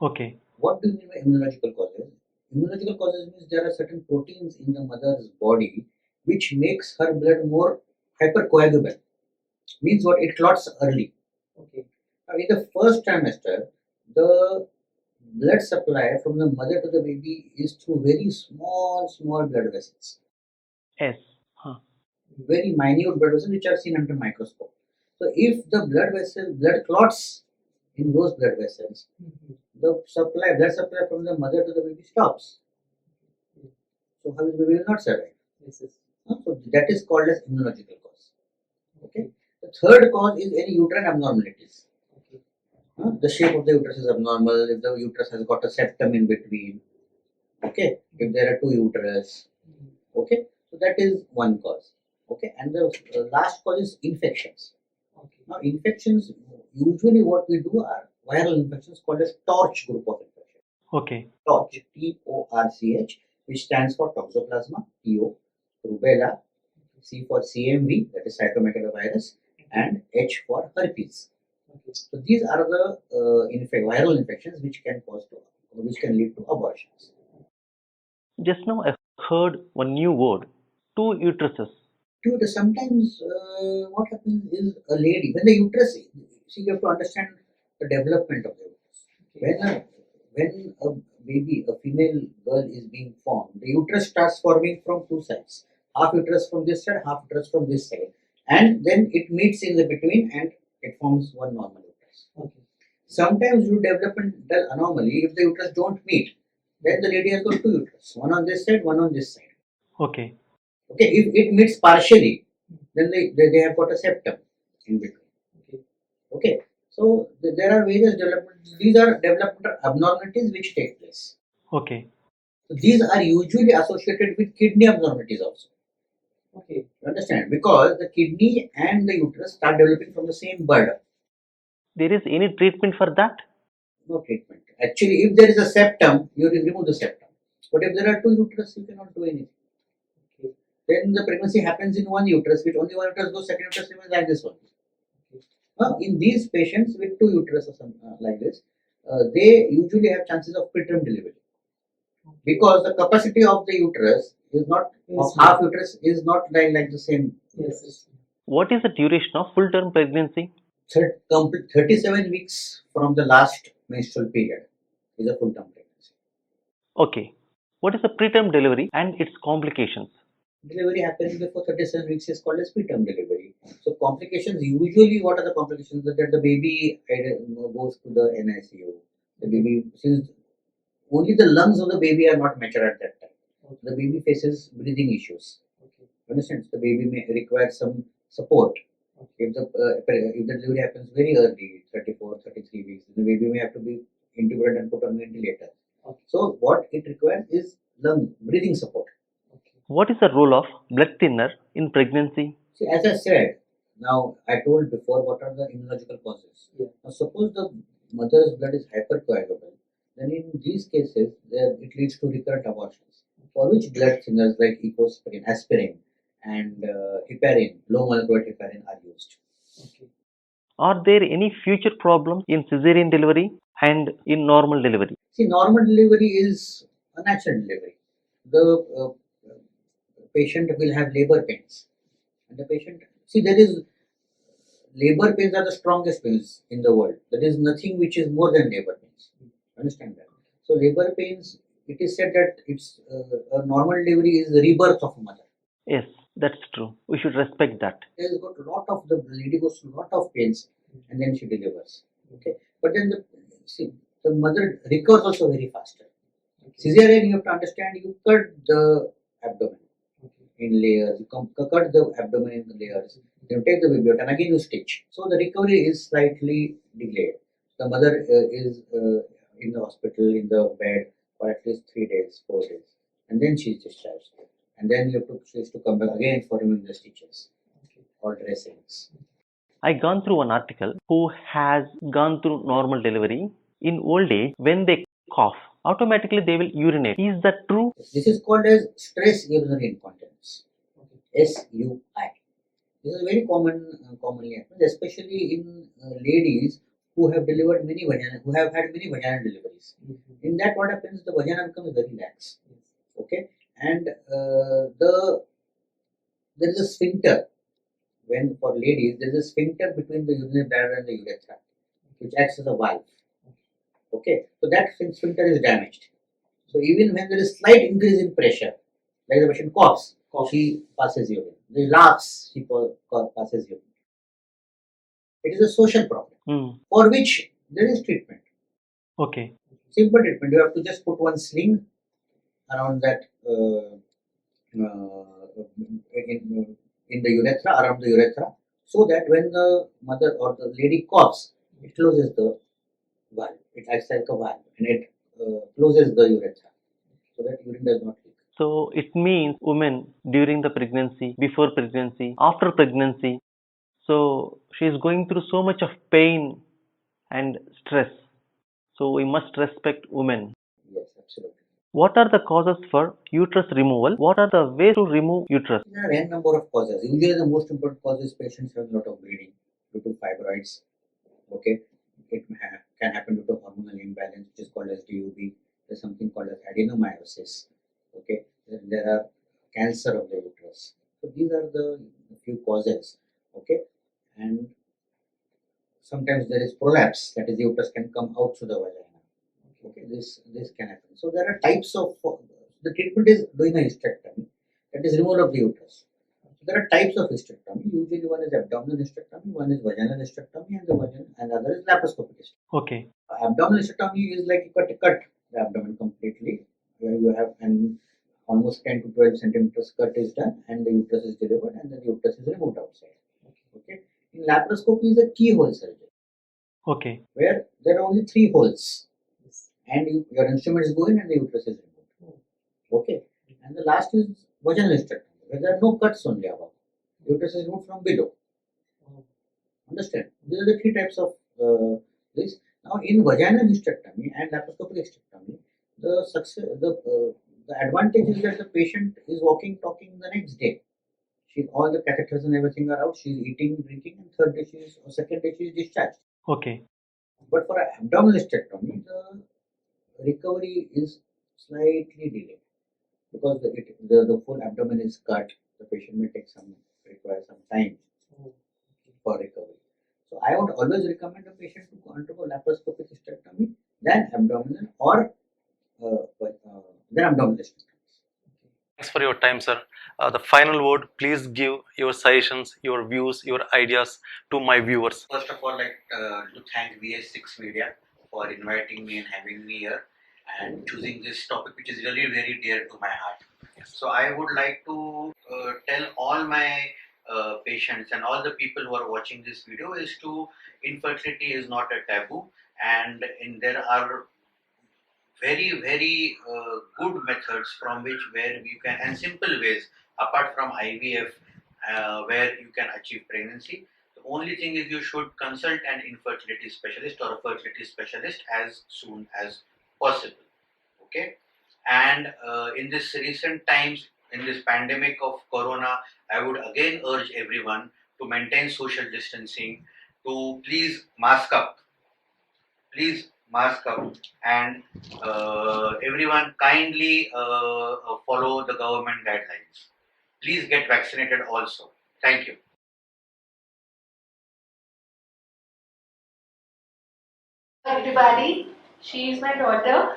Okay. What do you mean by immunological causes? Immunological causes means there are certain proteins in the mother's body which makes her blood more hypercoagulable. Means what? It clots early. Okay. Now in the first trimester, the blood supply from the mother to the baby is through very small blood vessels. Yes. Very minute blood vessels which are seen under microscope. So if the blood clots in those blood vessels, the blood supply from the mother to the baby stops. So how the baby will not survive. So that is called as immunological cause. Okay. The third cause is any uterine abnormalities. The shape of the uterus is abnormal. If the uterus has got a septum in between. Okay. If there are two uterus. Okay. So that is one cause. Okay. And the last cause is infections. Now infections, usually what we do are viral infections called as TORCH group of infection. Okay. TORCH, TORCH, which stands for Toxoplasma, TO, Rubella, C for CMV, that is cytomegalovirus, and H for herpes. So these are the viral infections which can lead to abortions. Just now I heard one new word, two uteruses. Sometimes what happens is a lady, when the uterus, see, you have to understand the development of the uterus. When a baby, a female girl is being formed, the uterus starts forming from two sides. Half uterus from this side, half uterus from this side. And then it meets in the between and it forms one normal uterus. Okay. Sometimes due to developmental anomaly, if the uterus don't meet, then the lady has got two uterus, one on this side, one on this side. Okay. Okay, if it meets partially, then they have got a septum in between. Okay, so there are various these are developmental abnormalities which take place. Okay. So these are usually associated with kidney abnormalities also. Okay, you understand? Because the kidney and the uterus start developing from the same bud. There is any treatment for that? No treatment. Actually, if there is a septum, you remove the septum. But if there are two uterus, you cannot do anything. Then the pregnancy happens in one uterus, which only one uterus goes, second uterus remains like this one. Now, in these patients with two uterus or something like this, they usually have chances of preterm delivery because the capacity of the uterus is not half uterus is not like the same. Yes. What is the duration of full term pregnancy? 37 weeks from the last menstrual period is a full term pregnancy. Okay. What is the preterm delivery and its complications? Delivery happening before 37 weeks is called as preterm delivery. So complications, usually what are the complications? That the baby goes to the NICU. The baby, since only the lungs of the baby are not mature at that time. The baby faces breathing issues. Understand? The baby may require some support. If the delivery happens very early, 34, 33 weeks, the baby may have to be intubated and put on ventilator. Okay. So what it requires is lung breathing support. Okay. What is the role of blood thinner in pregnancy? See, as I said, now I told before what are the immunological causes. Yeah. Now suppose the mother's blood is hypercoagulable, then in these cases it leads to recurrent abortions. For which blood thinners like ecosprin, aspirin, and heparin, low molecular heparin are used. Okay. Are there any future problems in cesarean delivery and in normal delivery? See, normal delivery is a natural delivery. The patient will have labor pains, and the patient, see, there is labor pains are the strongest pains in the world. There is nothing which is more than labor pains. Understand that? So labor pains, it is said that it's a normal delivery is the rebirth of a mother. Yes, that's true. We should respect that. There is got a lot of the lady goes through a lot of pains, and then she delivers. Okay, but then the mother recovers also very faster. Caesarean, you have to understand, you cut the abdomen in layers, you cut the abdomen in layers, you take the baby out and again you stitch. So the recovery is slightly delayed. The mother is in the hospital in the bed for at least 3 days, 4 days, and then she is discharged. And then she has to come back again for removing the stitches or dressings. I gone through an article who has gone through normal delivery. In old age, when they cough, automatically they will urinate. Is that true? This is called as stress urinary incontinence. SUI. This is very commonly happens, especially in ladies who have delivered who have had many vaginal deliveries. In that, what happens? The vagina becomes very lax. Okay, and there is a sphincter. When for ladies, there is a sphincter between the urinary bladder and the urethra, which acts as a valve. Okay, so that sphincter is damaged. So even when there is slight increase in pressure, like the patient coughs, she passes urine. He laughs, she passes urine. It is a social problem for which there is treatment. Okay. Simple treatment. You have to just put one sling around that in the urethra, around the urethra, so that when the mother or the lady coughs, it closes the valve. It acts like a valve and it closes the urethra so that urine does not leak. So it means women during the pregnancy, before pregnancy, after pregnancy, so she is going through so much of pain and stress. So we must respect women. Yes, absolutely. What are the causes for uterus removal? What are the ways to remove uterus? There are n number of causes. Usually the most important cause is patients have a lot of bleeding due to fibroids. Okay, it can happen due to hormonal imbalance, which is called as DUB. There's something called as adenomyosis. Okay, then there are cancer of the uterus. So these are the few causes. Okay, and sometimes there is prolapse, that is the uterus can come out through the vagina. Okay, this can happen. So there are types of the treatment is doing a hysterectomy, that is removal of the uterus. So there are types of hysterectomy. Usually one is abdominal hysterectomy, one is vaginal hysterectomy, and the other is laparoscopic hysterectomy. Okay. Abdominal hysterectomy is like you cut the abdomen completely. Where you have an almost 10 to 12 centimeters cut is done, and the uterus is delivered, and then the uterus is removed outside. Okay. In laparoscopy is a keyhole surgery. Okay. Where there are only 3 holes, and your instruments go in, and the uterus is removed. Okay. And the last is vaginal hysterectomy, where there are no cuts only above. The uterus is removed from below. Understand? These are the 3 types of this. Now, in vaginal hysterectomy and laparoscopic hysterectomy, the advantage is that the patient is walking, talking the next day. All the catheters and everything are out. She's eating, drinking, and second day she is discharged. Okay. But for abdominal hysterectomy, the recovery is slightly delayed because the full abdomen is cut. The patient may require some time for recovery. So I would always recommend a patient to undergo laparoscopic hysterectomy, then abdominal or then abdominal hysterectomy. Thanks for your time, sir. The final word, please give your suggestions, your views, your ideas to my viewers. First of all, I'd like to thank VS6 Media for inviting me and having me here and choosing this topic, which is really very dear to my heart. So I would like to tell all my patients and all the people who are watching this video is to infertility is not a taboo, and there are very good methods from which where you can, and simple ways apart from IVF, where you can achieve pregnancy. The only thing is you should consult an infertility specialist or a fertility specialist as soon as possible. Okay, and in this recent times, in this pandemic of corona, I would again urge everyone to maintain social distancing, to please mask up, and everyone kindly follow the government guidelines. Please get vaccinated also. Thank you. Everybody, she is my daughter,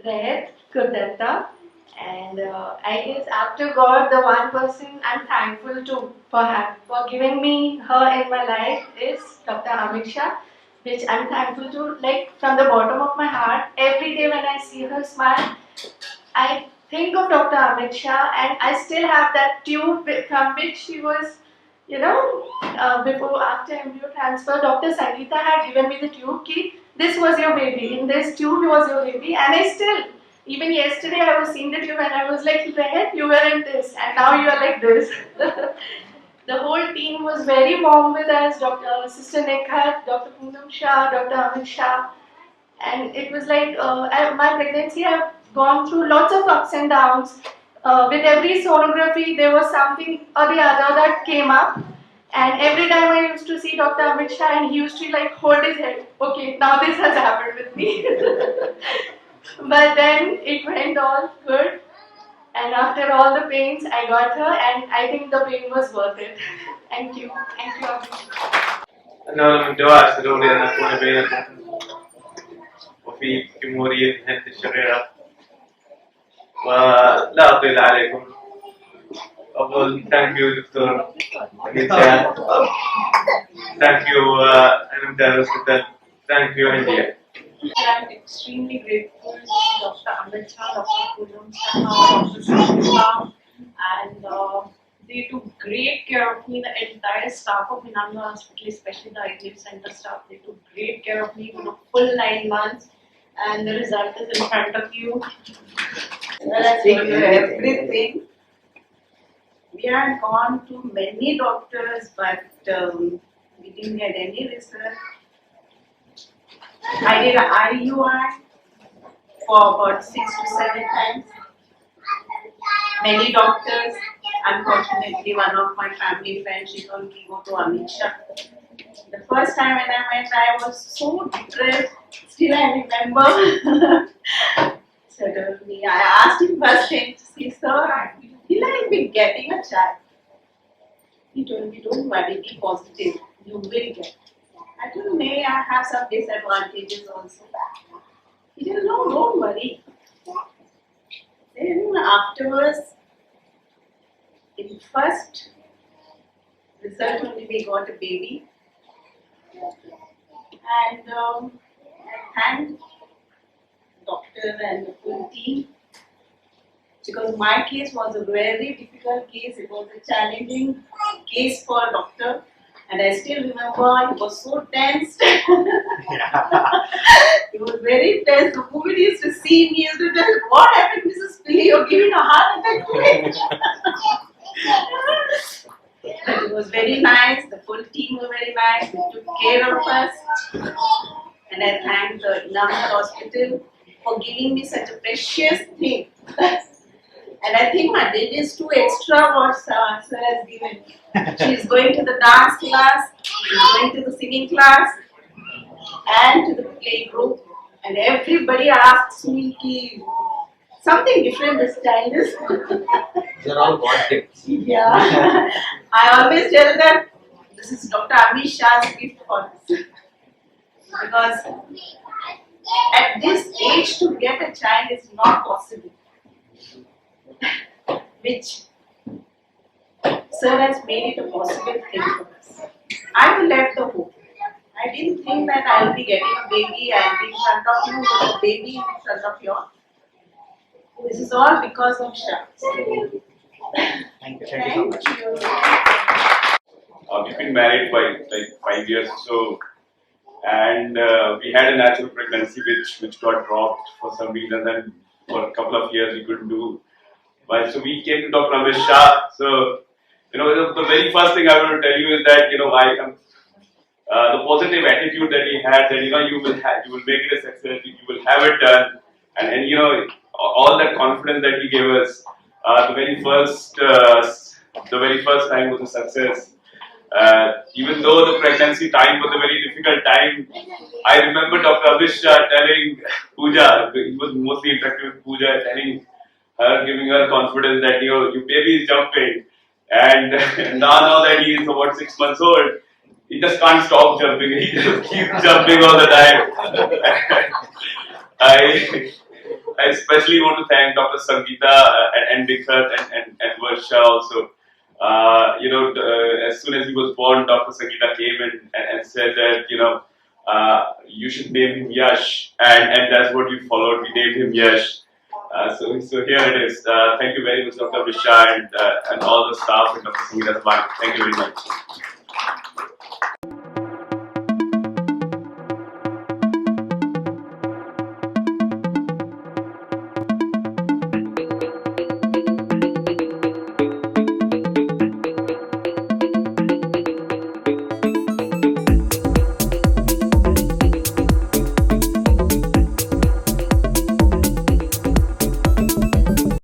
Rehat Kurdatta, and I guess after God, the one person I'm thankful to for giving me her in my life is Dr. Amit Shah, which I'm thankful to, like, from the bottom of my heart. Every day when I see her smile, I think of Dr. Amit Shah, and I still have that tube from which she was, before after embryo transfer, Dr. Sangeeta had given me the tube key. This was your baby. In this tube was your baby, and I still, even yesterday, I was seeing the tube and I was like, Rehat, you were in this, and now you are like this. The whole team was very warm with us. Sister Nekhat, Dr. Poonam Shah, Dr. Amit Shah, and it was like my pregnancy, I've gone through lots of ups and downs. With every sonography there was something or the other that came up, and every time I used to see Dr. Amit Shah, and he used to like hold his head, okay, now this has happened with me. But then it went all good, and after all the pains I got her, and I think the pain was worth it. Thank you. Thank you, Amit. أنا من دواعي سروري أن أكون بينكم وفي جمهورية هند الشقيقة، ولا أطيل عليكم. أقول thank you دكتور أميت شاه, thank you MNAMS Hospital, thank you India. I'm extremely grateful to Dr. Amit Shah, Dr. Poonam Shah, Dr. Shantabai, and they took great care of me. The entire staff of Vaginal Hospital, especially the IVF center staff, they took great care of me for the full 9 months, and the result is in front of you. Everything. We had gone to many doctors, but we didn't get any result. I did an IUI for about 6 to 7 times. Many doctors. Unfortunately, one of my family friends, she told me go to Amit Shah. The first time when I went, I was so depressed. Still, I remember. Suddenly, I asked him first thing to see, sir, will I be getting a child? He told me, don't worry, be positive. You will get. I told him, may I have some disadvantages also? He said, no, don't worry. Then afterwards, in first result only we got a baby. And I thank doctor and the full team, because my case was a very difficult case. It was a challenging case for a doctor, and I still remember he was so tense. He was very tense. The moment he used to see me, he used to tell, what happened, Mrs. Pillai? You're giving a heart attack today. But it was very nice. The full team were very nice. They took care of us. And I thank the Intra hospital for giving me such a precious thing. And I think my is too extra what sir has given me. She is going to the dance class, she is going to the singing class, and to the play group. And everybody asks me ki, something different this child is. They're all God gifts. Yeah. I always tell them this is Dr. Amit Shah's gift for us. Because at this age to get a child is not possible. Which sir has made it a possible thing for us. I will let the hope. I didn't think that I will be getting a baby and be in front of you with a baby in front of you. This is all because of Shah. Thank you. Thank you so much. Thank you. We've been married for like 5 years or so, and we had a natural pregnancy which got dropped for some reason, and for a couple of years we couldn't do. But so we came to Dr. Amit Shah. So the very first thing I want to tell you is that the positive attitude that he had, that you will make it a success, you will have it done, and all that confidence that he gave us. The very first time was a success. Even though the pregnancy time was a very difficult time, I remember Dr. Amit Shah telling Pooja, he was mostly interacting with Pooja, telling her, giving her confidence that your baby is jumping, and now that he is about 6 months old, he just can't stop jumping. He just keeps jumping all the time. I especially want to thank Dr. Sangeeta and Dikhat and Varsha also. As soon as he was born, Dr. Sangeeta came and said that you should name him Yash, and that's what we followed. We named him Yash. So here it is. Thank you very much, Dr. Amit Shah, and all the staff and Dr. Sangeeta's mind. Thank you very much.